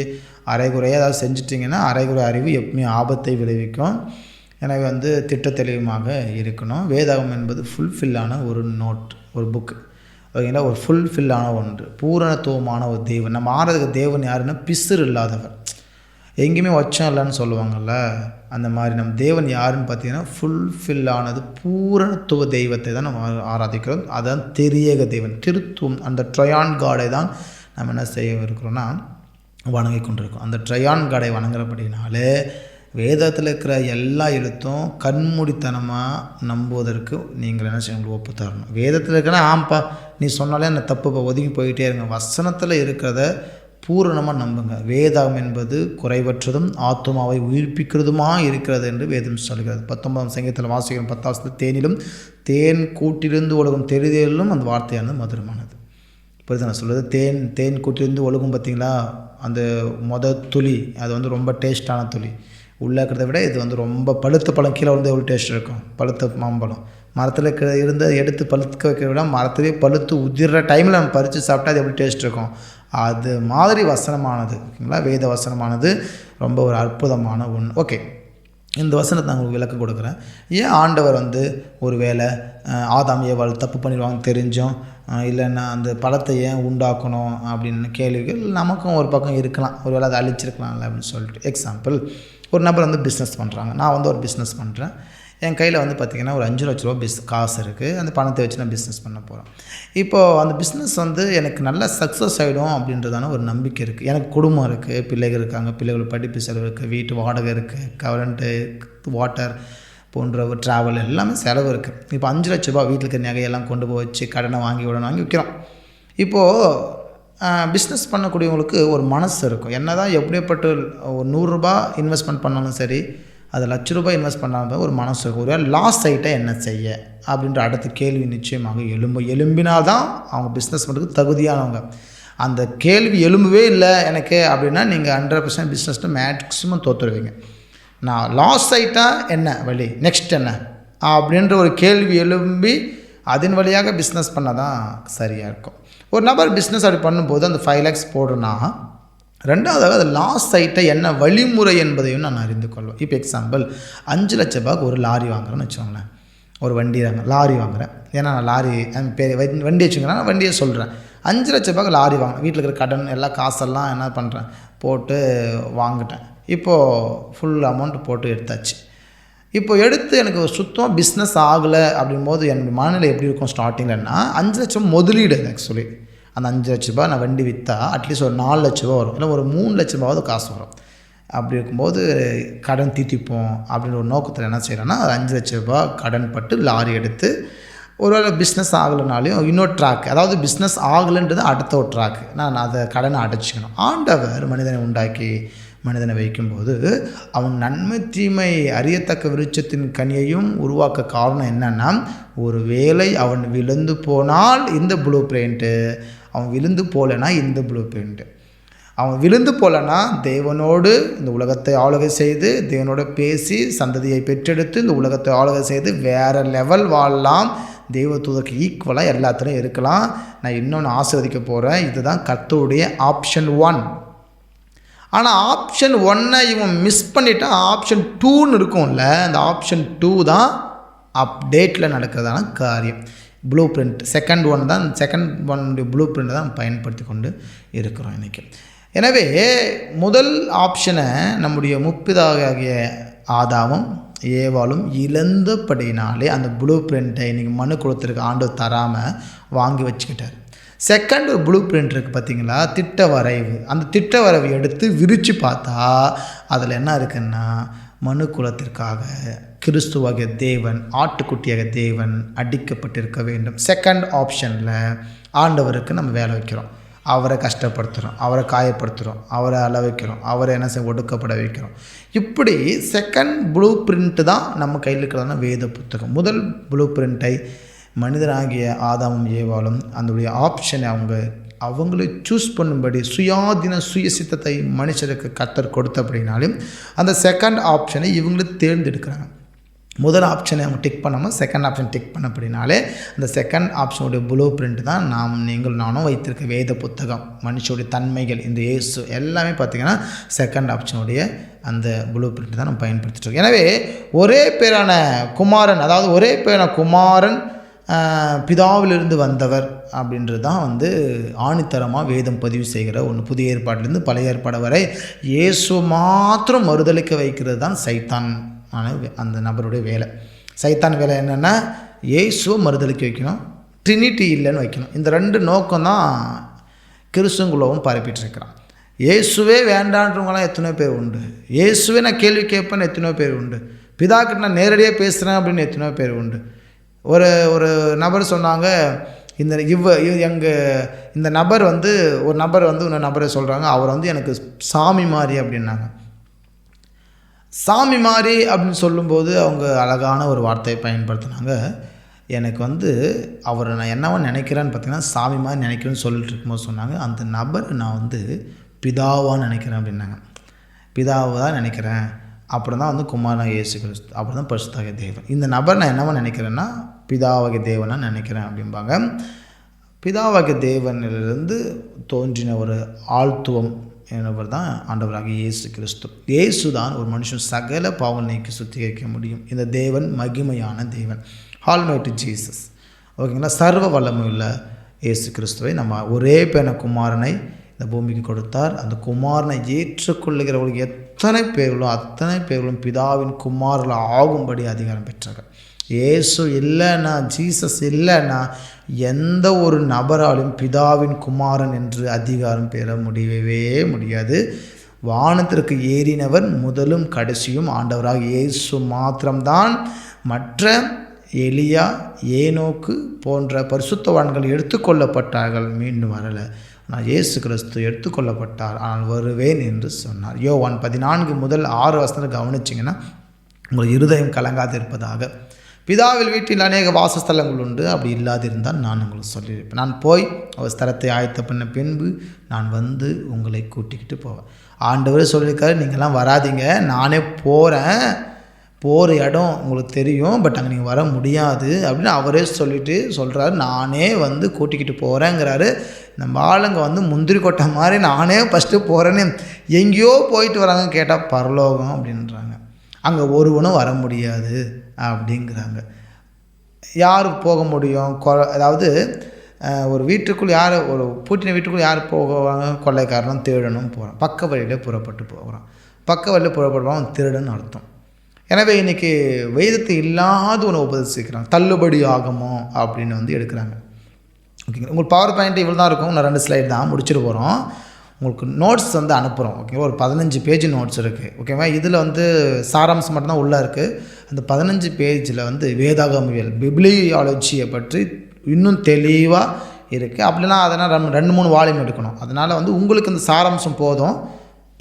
அரைகுறையாக ஏதாவது செஞ்சிட்டிங்கன்னா அரைகுறை அறிவு எப்பவுமே ஆபத்தை விளைவிக்கும். எனவே திட்ட தெளிவுமாக இருக்கணும். வேதாகம் என்பது ஃபுல்ஃபில்லான ஒரு நோட், ஒரு புக்கு. ஓகேங்களா? ஒரு ஃபுல்ஃபில்லான ஒன்று, பூரணத்துவமான ஒரு தேவன். நம்ம ஆறதுக்கு தேவன் யாருன்னா பிசுறு இல்லாதவர், எங்கேயுமே வச்சம் இல்லைன்னு சொல்லுவாங்கள்ல, அந்த மாதிரி நம்ம தேவன் யாருன்னு பார்த்தீங்கன்னா ஃபுல்ஃபில்லானது பூரணத்துவ தெய்வத்தை தான் நம்ம ஆராதிக்கிறோம். அதுதான் திரியேக தேவன், திருத்துவம். அந்த ட்ரையான் காடை தான் நம்ம என்ன செய்ய இருக்கிறோன்னா வணங்கி கொண்டிருக்கோம். அந்த ட்ரையான் காடை வணங்குறபடினாலே வேதத்தில் இருக்கிற எல்லா எழுத்தும் கண்மூடித்தனமாக நம்புவதற்கு நீங்கள் என்ன செய்ய ஒப்பு தரணும். வேதத்தில் இருக்கிற ஆம்பா நீ சொன்னாலே அந்த தப்பு ஒதுங்கி போயிட்டே இருங்க. வசனத்தில் இருக்கிறத பூரணமாக நம்புங்க. வேதம் என்பது குறைவற்றதும் ஆத்துமாவை உயிர்ப்பிக்கிறதுமாக இருக்கிறது என்று வேதம் சொல்கிறது. 19ஆம் சங்கீதத்தில் வாசிக்கிறோம் 10 தேனிலும் தேன் கூட்டிலிருந்து ஒழுகும் தெரிதலிலும் அந்த வார்த்தையானது மதுரமானது. புரியுது நான் சொல்கிறது? தேன் கூட்டிலிருந்து ஒழுகும் பார்த்தீங்களா, அந்த துளி அது ரொம்ப டேஸ்டான துளி. உள்ளே இருக்கிறத விட இது ரொம்ப பழுத்த பழம் கீழே எவ்வளோ டேஸ்ட் இருக்கும். பழுத்த மாம்பழம் மரத்தில் இருந்து எடுத்து பழுக்க வைக்கிறத விட மரத்துலேயே பழுத்து உதிர்ற டைமில் நம்ம பறித்து சாப்பிட்டா அது எப்படி டேஸ்ட் இருக்கும். அது மாதிரி வசனமானது, ஓகேங்களா? வேத வசனமானது ரொம்ப ஒரு அற்புதமான ஒன்று. ஓகே, இந்த வசனத்தை நான் உங்களுக்கு விளக்கம் கொடுக்குறேன். ஏன் ஆண்டவர் ஒரு வேளை ஆதாம் ஏவாள் தப்பு பண்ணிடுவாங்க தெரிஞ்சோம், இல்லைன்னா அந்த பழத்தை ஏன் உண்டாக்கணும் அப்படின்னு கேள்விகள் நமக்கும் ஒரு பக்கம் இருக்கலாம். ஒரு வேளை அதை அழிச்சிருக்கலாம்ல அப்படின்னு சொல்லிட்டு. எக்ஸாம்பிள், ஒரு நபர் பிஸ்னஸ் பண்ணுறாங்க. நான் ஒரு பிஸ்னஸ் பண்ணுறேன். என் கையில் பார்த்திங்கன்னா ஒரு 5 லட்ச ரூபா காசு இருக்குது. அந்த பணத்தை வச்சு நான் பிஸ்னஸ் பண்ண போகிறேன். இப்போது அந்த பிஸ்னஸ் எனக்கு நல்லா சக்ஸஸ் ஆகிடும் அப்படின்றதான ஒரு நம்பிக்கை இருக்குது. எனக்கு குடும்பம் இருக்குது, பிள்ளைகள் இருக்காங்க, பிள்ளைகள் படிப்பு செலவு இருக்குது, வீட்டு வாடகை இருக்குது, கரண்ட்டு, வாட்டர் போன்ற ட்ராவல் எல்லாமே செலவு இருக்குது. இப்போ 5 லட்ச ரூபா வீட்டில் இருக்க நகையெல்லாம் கொண்டு போய் வச்சு கடனை வாங்கி விற்கிறோம். இப்போது பிஸ்னஸ் பண்ணக்கூடியவங்களுக்கு ஒரு மனசு இருக்கும். என்ன தான் எப்படிப்பட்ட ஒரு 100 ரூபா இன்வெஸ்ட்மெண்ட் பண்ணாலும் சரி, அது லட்ச ரூபாய் இன்வெஸ்ட் பண்ணாலும் ஒரு மனசு இருக்கும். ஒரு லாஸ் ஆகிட்டா என்ன செய்ய அப்படின்ற அடுத்த கேள்வி நிச்சயமாக எழும்பினால்தான் அவங்க பிஸ்னஸ் பண்ணுறதுக்கு தகுதியானவங்க. அந்த கேள்வி எழும்பவே இல்லை எனக்கு அப்படின்னா நீங்கள் 100% பிஸ்னஸில் மேக்ஸிமம் தோற்றுருவீங்க. நான் லாஸ் ஆகிட்டா என்ன வழி, நெக்ஸ்ட் என்ன அப்படின்ற ஒரு கேள்வி எழும்பி அதன் வழியாக பிஸ்னஸ் பண்ணால் தான் சரியாக இருக்கும். ஒரு நபர் பிஸ்னஸ் அப்படி பண்ணும்போது அந்த 5 lakhs போடுறேன்னா, ரெண்டாவதாக அது லாஸ் ஆகிட்ட என்ன வழிமுறை என்பதையும் நான் அறிந்து கொள்வேன். இப்போ எக்ஸாம்பிள், 5 லட்ச ரூபாய்க்கு ஒரு லாரி வாங்குறேன்னு வச்சுக்கோங்களேன். ஒரு லாரி வாங்குகிறேன். ஏன்னா நான் லாரி வண்டி வச்சுக்கிறேன், நான் வண்டியை சொல்கிறேன். 5 லட்ச ரூபாய்க்கு லாரி வாங்கினேன். வீட்டில் இருக்கிற கடன் எல்லா காசெல்லாம் என்ன பண்ணுறேன் போட்டு வாங்கிட்டேன். இப்போது ஃபுல் அமௌண்ட் போட்டு எடுத்தாச்சு. இப்போ எடுத்து எனக்கு சுத்தமாக பிஸ்னஸ் ஆகலை அப்படிங்கும்போது என்னுடைய மனநிலை எப்படி இருக்கும் ஸ்டார்டிங்லன்னா, 5 லட்சம் முதலீடு. ஆக்சுவலி அந்த 5 லட்ச ரூபா நான் வண்டி விற்றா அட்லீஸ்ட் ஒரு 4 லட்ச ரூபா வரும், இல்லை ஒரு 3 லட்ச ரூபாவது காசு வரும். அப்படி இருக்கும்போது கடன் தீர்த்திப்போம் அப்படின்ற ஒரு நோக்கத்தில் என்ன செய்கிறேன்னா, 5 லட்ச ரூபா கடன் பட்டு லாரி எடுத்து ஒருவேளை பிஸ்னஸ் ஆகலைனாலையும் இன்னொரு ட்ராக், அதாவது பிஸ்னஸ் ஆகலைன்றது அடுத்த ஒரு ட்ராக், நான் அதை கடனை அடைச்சிக்கணும். ஆண்டவர் மனிதனை உண்டாக்கி மனிதனை வைக்கும்போது அவன் நன்மை தீமை அறியத்தக்க விருட்சத்தின் கனியையும் உருவாக்க காரணம் என்னென்னா, ஒரு வேளை அவன் விழுந்து போனால் இந்த ப்ளூ பிரிண்ட்டு, அவன் விழுந்து போகலைன்னா இந்த ப்ளூ பிரிண்ட்டு. அவன் விழுந்து போகலன்னா தேவனோடு இந்த உலகத்தை ஆளுகை செய்து, தேவனோட பேசி சந்ததியை பெற்றெடுத்து இந்த உலகத்தை ஆளுகை செய்து வேறு லெவல் வாழலாம், தெய்வ தூதருக்கு ஈக்குவலாக எல்லாத்துலையும் இருக்கலாம். நான் இன்னொன்று ஆசீர்வதிக்க போகிறேன். இதுதான் கர்த்தருடைய ஆப்ஷன் 1. ஆனால் ஆப்ஷன் 1 இவன் மிஸ் பண்ணிட்டான். ஆப்ஷன் 2ன்னு இருக்கும்ல, அந்த ஆப்ஷன் 2 தான் அப்டேட்டில் நடக்கிறதான காரியம். ப்ளூ பிரிண்ட் செகண்ட் ஒன் தான், செகண்ட் ஒன்னுடைய ப்ளூ பிரிண்ட் தான் பயன்படுத்தி கொண்டு இருக்கிறோம் இன்றைக்கி. எனவே முதல் ஆப்ஷனை நம்முடைய முற்பிதாவாகிய ஆதாமும் ஏவாளும் இழந்தபடினாலே அந்த ப்ளூ பிரிண்ட்டை இன்றைக்கி மனு கொடுத்துருக்க ஆண்டவர் தராமல் வாங்கி வச்சுக்கிட்டார். செகண்ட் ஒரு ப்ளூ பிரிண்ட் இருக்குது பார்த்தீங்களா, திட்ட வரைவு. அந்த திட்ட வரைவு எடுத்து விரித்து பார்த்தா அதில் என்ன இருக்குன்னா, மனு குலத்திற்காக கிறிஸ்துவாகிய தேவன், ஆட்டுக்குட்டியாக தேவன் அடிக்கப்பட்டிருக்க வேண்டும். செகண்ட் ஆப்ஷனில் ஆண்டவருக்கு நம்ம வேலை வைக்கிறோம், அவரை கஷ்டப்படுத்துகிறோம், அவரை காயப்படுத்துகிறோம், அவரை அள வைக்கிறோம், அவரை என்ன செய்ய ஒடுக்கப்பட வைக்கிறோம். இப்படி செகண்ட் ப்ளூ பிரிண்ட்டு தான் நம்ம கையில் இருக்கிறதான வேத புத்தகம். முதல் ப்ளூ பிரிண்ட்டை மனிதனாகிய ஆதாமும் ஏவாளும் அந்த ஆப்ஷனை அவங்களை சூஸ் பண்ணும்படி சுயாதீன சுயசித்தத்தை மனுஷருக்கு கர்த்தர் கொடுத்த அப்படின்னாலும் அந்த செகண்ட் ஆப்ஷனை இவங்களுக்கு தேர்ந்தெடுக்கிறாங்க. முதல் ஆப்ஷனை அவங்க டிக் பண்ணாமல் செகண்ட் ஆப்ஷன் டிக் பண்ண அப்படின்னாலே அந்த செகண்ட் ஆப்ஷனுடைய ப்ளூ பிரிண்ட் தான் நானும் வைத்திருக்க வேத புத்தகம். மனுஷனுடைய தன்மைகள், இந்த இயேசு எல்லாமே பார்த்திங்கன்னா செகண்ட் ஆப்ஷனுடைய அந்த ப்ளூ பிரிண்ட் தான் நம்ம பயன்படுத்திட்டு. எனவே ஒரே பேரான குமாரன், அதாவது ஒரே பேரான குமாரன் பிதாவிலிருந்து வந்தவர் அப்படின்றது தான் ஆணித்தரமாக வேதம் பதிவு செய்கிற ஒன்று. புதிய ஏற்பாட்டிலேருந்து பழைய ஏற்பாடு வரை இயேசு மாத்திரம் மறுதலிக்க வைக்கிறது தான் சைத்தான் அந்த நபருடைய வேலை. சைத்தான் வேலை என்னென்னா, இயேசுவை மறுதலிக்க வைக்கணும், ட்ரினிட்டி இல்லைன்னு வைக்கணும். இந்த 2 நோக்கம் தான் கிறிஸ்துவங்களும் பரப்பிட்டுருக்கிறான். இயேசுவே வேண்டான்றவங்களாம் எத்தனையோ பேர் உண்டு, இயேசுவே நான் கேள்வி கேட்பேன்னு எத்தனையோ பேர் உண்டு, பிதாக்கிட்ட நான் நேரடியாக பேசுகிறேன் அப்படின்னு எத்தனையோ பேர் உண்டு. ஒரு நபர் சொன்னாங்க, இந்த நபர் ஒரு நபர் இன்னொரு நபரை சொல்கிறாங்க, அவர் எனக்கு சாமி மாதிரி அப்படின்னாங்க. சாமி மாதிரி அப்படின்னு சொல்லும்போது அவங்க அழகான ஒரு வார்த்தையை பயன்படுத்தினாங்க. எனக்கு அவரை நான் என்னவா நினைக்கிறேன்னு பார்த்தீங்கன்னா சாமி மாதிரி நினைக்கிறேன்னு சொல்லிட்டு இருக்கும்போது சொன்னாங்க, அந்த நபரை நான் பிதாவாக நினைக்கிறேன் அப்படின்னாங்க. பிதாவை தான் நினைக்கிறேன், அப்புறம் தான் குமாரன் இயேசு கிறிஸ்து, அப்புறம் தான் பரிசுத்தாகிய தேவன். இந்த நபர் நான் என்னவா நினைக்கிறேன்னா பிதாவாகிய தேவனாக நினைக்கிறேன் அப்படிம்பாங்க. பிதாவாகிய தேவனிலிருந்து தோன்றின ஒரு ஆழ்த்துவம் என்பவர் தான் ஆண்டவராகிய இயேசு கிறிஸ்து. இயேசு தான் ஒரு மனுஷன் சகல பாவங்கள் நீக்கி சுத்திகரிக்க முடியும். இந்த தேவன் மகிமையான தேவன், ஆல்மைட்டி ஜீசஸ். ஓகேங்களா, சர்வ வல்லமையுள்ள இயேசு கிறிஸ்துவை நம்ம ஒரே பேன குமாரனை இந்த பூமிக்கு கொடுத்தார். அந்த குமாரனை ஏற்றுக்கொள்ளுகிறவர்களுக்கு எத்தனை பேர்களும் பிதாவின் குமாரர்கள் ஆகும்படி அதிகாரம் பெற்றார்கள். இயேசு இல்லைன்னா, ஜீசஸ் இல்லைன்னா எந்த ஒரு நபராலும் பிதாவின் குமாரன் என்று அதிகாரம் பெற முடியவே முடியாது. வானத்திற்கு ஏறினவர் முதலும் கடைசியும் ஆண்டவராக இயேசு மாத்திரம்தான். மற்ற எலியா, ஏனோக்கு போன்ற பரிசுத்தவான்கள் எடுத்துக்கொள்ளப்பட்டார்கள், மீண்டும் வரலை. ஆனால் இயேசு கிறிஸ்து எடுத்துக்கொள்ளப்பட்டார், ஆனால் வருவேன் என்று சொன்னார். யோவான் 14:6 கவனிச்சிங்கன்னா உங்கள் இருதயம் கலங்காது இருப்பதாக. பிதாவில் வீட்டில் அநேக வாசஸ்தலங்கள் உண்டு, அப்படி இல்லாதிருந்தால் நான் உங்களுக்கு சொல்லியிருப்பேன். நான் போய் அவர் ஸ்தலத்தை ஆயத்த பண்ண பின்பு நான் உங்களை கூட்டிக்கிட்டு போவேன். ஆண்டவரே சொல்லியிருக்காரு, நீங்கள்லாம் வராதிங்க, நானே போகிறேன், போகிற இடம் உங்களுக்கு தெரியும், பட் அங்கே நீங்கள் வர முடியாது அப்படின்னு அவரே சொல்கிறாரு. நானே கூட்டிக்கிட்டு போகிறேங்கிறாரு. நம்ம ஆளுங்க முந்திரி கொட்டை மாதிரி நானே ஃபஸ்ட்டு போகிறேன்னு எங்கேயோ போயிட்டு வராங்க. கேட்டால் பரலோகம் அப்படின்றாங்க. அங்கே ஒருவனும் வர முடியாது அப்படிங்கிறாங்க. யார் போக முடியும்? அதாவது ஒரு வீட்டுக்குள் ஒரு பூட்டின வீட்டுக்குள் யார் போவாங்க? கொள்ளைக்காரனும் திருடனும் போகிறான். பக்க வழியில் புறப்பட்டு போகிறான். பக்க வழியில் புறப்படுவான் திருடன் அர்த்தம். எனவே இன்றைக்கி வேதத்தை இல்லாத ஒன்று உபதேசிக்கிறாங்க, தள்ளுபடி ஆகுமோ அப்படின்னு எடுக்கிறாங்க. ஓகேங்க, உங்களுக்கு பவர் பாயிண்ட் இவ்வளோ தான் இருக்கும். நான் 2 ஸ்லைடு தான் முடிச்சுட்டு போகிறோம். உங்களுக்கு நோட்ஸ் வந்து அனுப்புகிறோம். ஓகேவா? ஒரு 15 பேஜ் நோட்ஸ் இருக்குது. ஓகேவா? இதில் வந்து சாராம்சம் மட்டும்தான் உள்ளே இருக்குது. அந்த 15 பேஜில் வந்து வேதாகமவியல் பிப்ளியாலஜியை பற்றி இன்னும் தெளிவாக இருக்குது. அப்படின்னா அதனால் 2-3 வால்யூம் எடுக்கணும். அதனால் வந்து உங்களுக்கு இந்த சாராம்சம் போதும்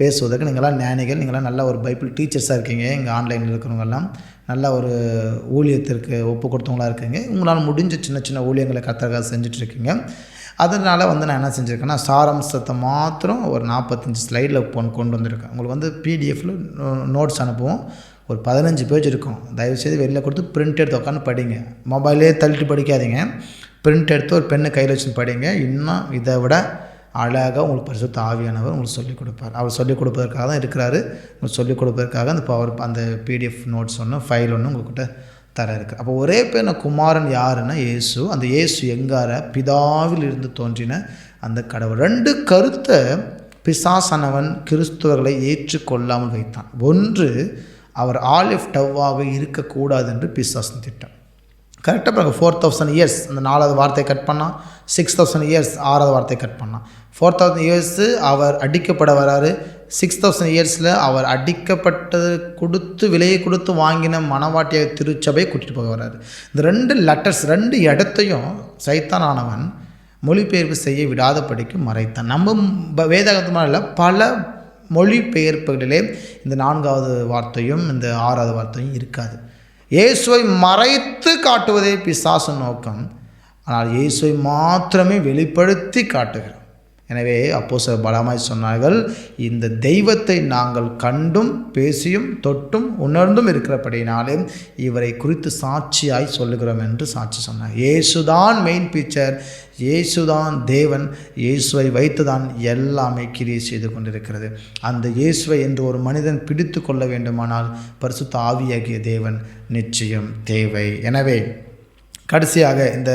பேசுவதற்கு. நீங்களாம் ஞானிகள், நீங்களாம் நல்ல ஒரு பைபிள் டீச்சர்ஸாக இருக்கீங்க. இங்கே ஆன்லைனில் இருக்கிறவங்கெல்லாம் நல்ல ஒரு ஊழியத்திற்கு ஒப்பு கொடுத்தவங்களாக இருக்கீங்க. உங்களால் முடிஞ்ச சின்ன சின்ன ஊழியங்களை கர்த்தருக்காக செஞ்சிட்ருக்கீங்க. அதனால் வந்து நான் என்ன செஞ்சுருக்கேன்னா சாராம்சத்தை மாத்திரம் ஒரு 45 ஸ்லைடில் கொண்டு வந்திருக்கேன். உங்களுக்கு வந்து பிடிஎஃப்பில் நோட்ஸ் அனுப்புவோம். ஒரு 15 பேஜ் இருக்கும். தயவுசெய்து வெளில கொடுத்து பிரிண்ட் எடுத்து உட்காந்து படிங்க. மொபைலே தள்ளிட்டு படிக்காதீங்க. பிரிண்ட் எடுத்து ஒரு பெண்ணை கையில் வச்சு படிங்க. இன்னும் இதை விட அழகாக உங்களுக்கு பரிசுத்த ஆவியானவர் உங்களுக்கு சொல்லிக் கொடுப்பார். அவர் சொல்லிக் கொடுப்பதற்காக தான் இருக்கிறாரு. உங்களுக்கு சொல்லிக் கொடுப்பதற்காக அந்த பிடிஎஃப் நோட்ஸ் ஃபைல் உங்கள்கிட்ட தர இருக்குது. அப்போ ஒரே பேர் குமாரன் யாருன்னா இயேசு. அந்த இயேசு எங்கார பிதாவில் இருந்து தோன்றின அந்த கடவுள். 2 கருத்தை பிசாசானவன் கிறிஸ்துவர்களை ஏற்றுக்கொள்ளாமல் வைத்தான். ஒன்று, அவர் ஆலிவ் டவ்வாக இருக்கக்கூடாது என்று பிசாசின் திட்டம். கரெக்டாக பாருங்கள், 4000 இயர்ஸ் அந்த 4வது வார்த்தையை கட் பண்ணால், 6000 இயர்ஸ் 6வது வார்த்தையை கட் பண்ணால், 4000 இயர்ஸு அவர் அடிக்கப்பட வராரு. 6000 இயர்ஸில் அவர் அடிக்கப்பட்டது கொடுத்து விலையை கொடுத்து வாங்கின மணவாட்டிய திருச்சபையை கூட்டிகிட்டு போக வர்றாரு. இந்த 2 லெட்டர்ஸ் 2 இடத்தையும் சைத்தானானவன் மொழிபெயர்ப்பு செய்ய விடாதபடிக்கு மறைத்தான். நம்ம வேதாகமத்தில் இல்லை, பல மொழிபெயர்ப்புகளிலே இந்த 4வது வார்த்தையும் இந்த 6வது வார்த்தையும் இருக்காது. இயேசுவை மறைத்து காட்டுவதே பிசாசின் நோக்கம். ஆனால் இயேசுவை மாத்திரமே வெளிப்படுத்தி காட்டுகிறோம். எனவே அப்போஸ்தலர் பலமாய் சொன்னார்கள், இந்த தெய்வத்தை நாங்கள் கண்டும் பேசியும் தொட்டும் உணர்ந்தும் இருக்கிறபடினாலே இவரை குறித்து சாட்சியாய் சொல்லுகிறோம் என்று சாட்சி சொன்னார். இயேசுதான் மெயின் பிக்சர், இயேசுதான் தேவன், இயேசுவை வைத்துதான் எல்லாமே கிரியை செய்து கொண்டிருக்கிறது. அந்த இயேசுவை என்று ஒரு மனிதன் பிடித்து கொள்ள வேண்டுமானால் பரிசுத்த ஆவியாகிய தேவன் நிச்சயம் தேவை. எனவே கடைசியாக இந்த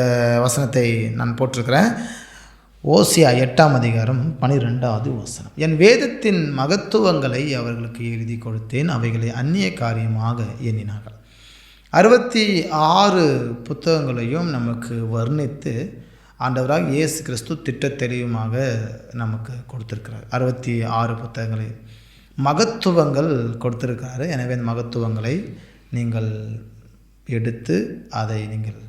வசனத்தை நான் போட்டிருக்கிறேன். ஓசியா 8ஆம் அதிகாரம் 12வது வசனம். என் வேதத்தின் மகத்துவங்களை அவர்களுக்கு எழுதி கொடுத்தேன், அவைகளை அந்நிய காரியமாக எண்ணினார்கள். 66 புத்தகங்களையும் நமக்கு வர்ணித்து ஆண்டவராக இயேசு கிறிஸ்து திட்ட தெளிவுமாக நமக்கு கொடுத்திருக்கிறார். 66 புத்தகங்களை மகத்துவங்கள் கொடுத்திருக்கிறாரு. எனவே இந்த மகத்துவங்களை நீங்கள் எடுத்து அதை நீங்கள்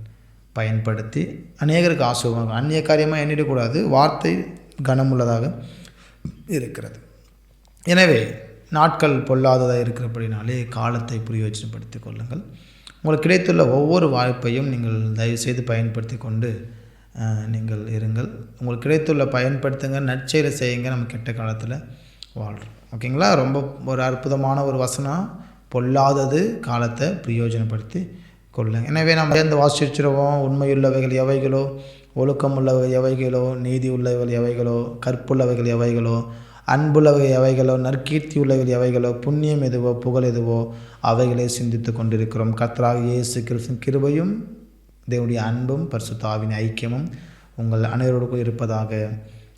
பயன்படுத்தி அநேகருக்கு ஆசீர்வாதம். அந்நிய காரியமாக எண்ணிடக்கூடாது. வார்த்தை கனமுள்ளதாக இருக்கிறது. எனவே நாட்கள் பொல்லாததாக இருக்கிறபடினாலே காலத்தை பிரயோஜனப்படுத்திக் கொள்ளுங்கள். உங்களுக்கு கிடைத்துள்ள ஒவ்வொரு வாய்ப்பையும் நீங்கள் தயவுசெய்து பயன்படுத்தி கொண்டு நீங்கள் இருங்கள். உங்களுக்கு கிடைத்துள்ள பயன்படுத்துங்க, நற்செயலை செய்யுங்க. நம்ம கெட்ட காலத்தில் வாழ்கிறோம். ஓகேங்களா? ரொம்ப ஒரு அற்புதமான ஒரு வசனம். பொல்லாதது காலத்தை பிரயோஜனப்படுத்தி கொள்ளுங்க. எனவே நம்ம சேர்ந்து வாசிச்சிருவோம். உண்மையுள்ளவைகள் எவைகளோ, ஒழுக்கம் உள்ளவைகள் எவைகளோ, நீதி உள்ளவைகள் எவைகளோ, கற்புள்ளவைகள் எவைகளோ, அன்புள்ளவை எவைகளோ, நற்கீர்த்தி உள்ளவைகள் எவைகளோ, புண்ணியம் எதுவோ, புகழ் எதுவோ அவைகளை சிந்தித்து கொண்டிருக்கிறோம். கர்த்தராகிய இயேசு கிறிஸ்துவின் கிருபையும் தேவனுடைய அன்பும் பரிசுத்த ஆவியின் ஐக்கியமும் உங்கள் அனைவரோடு இருப்பதாக.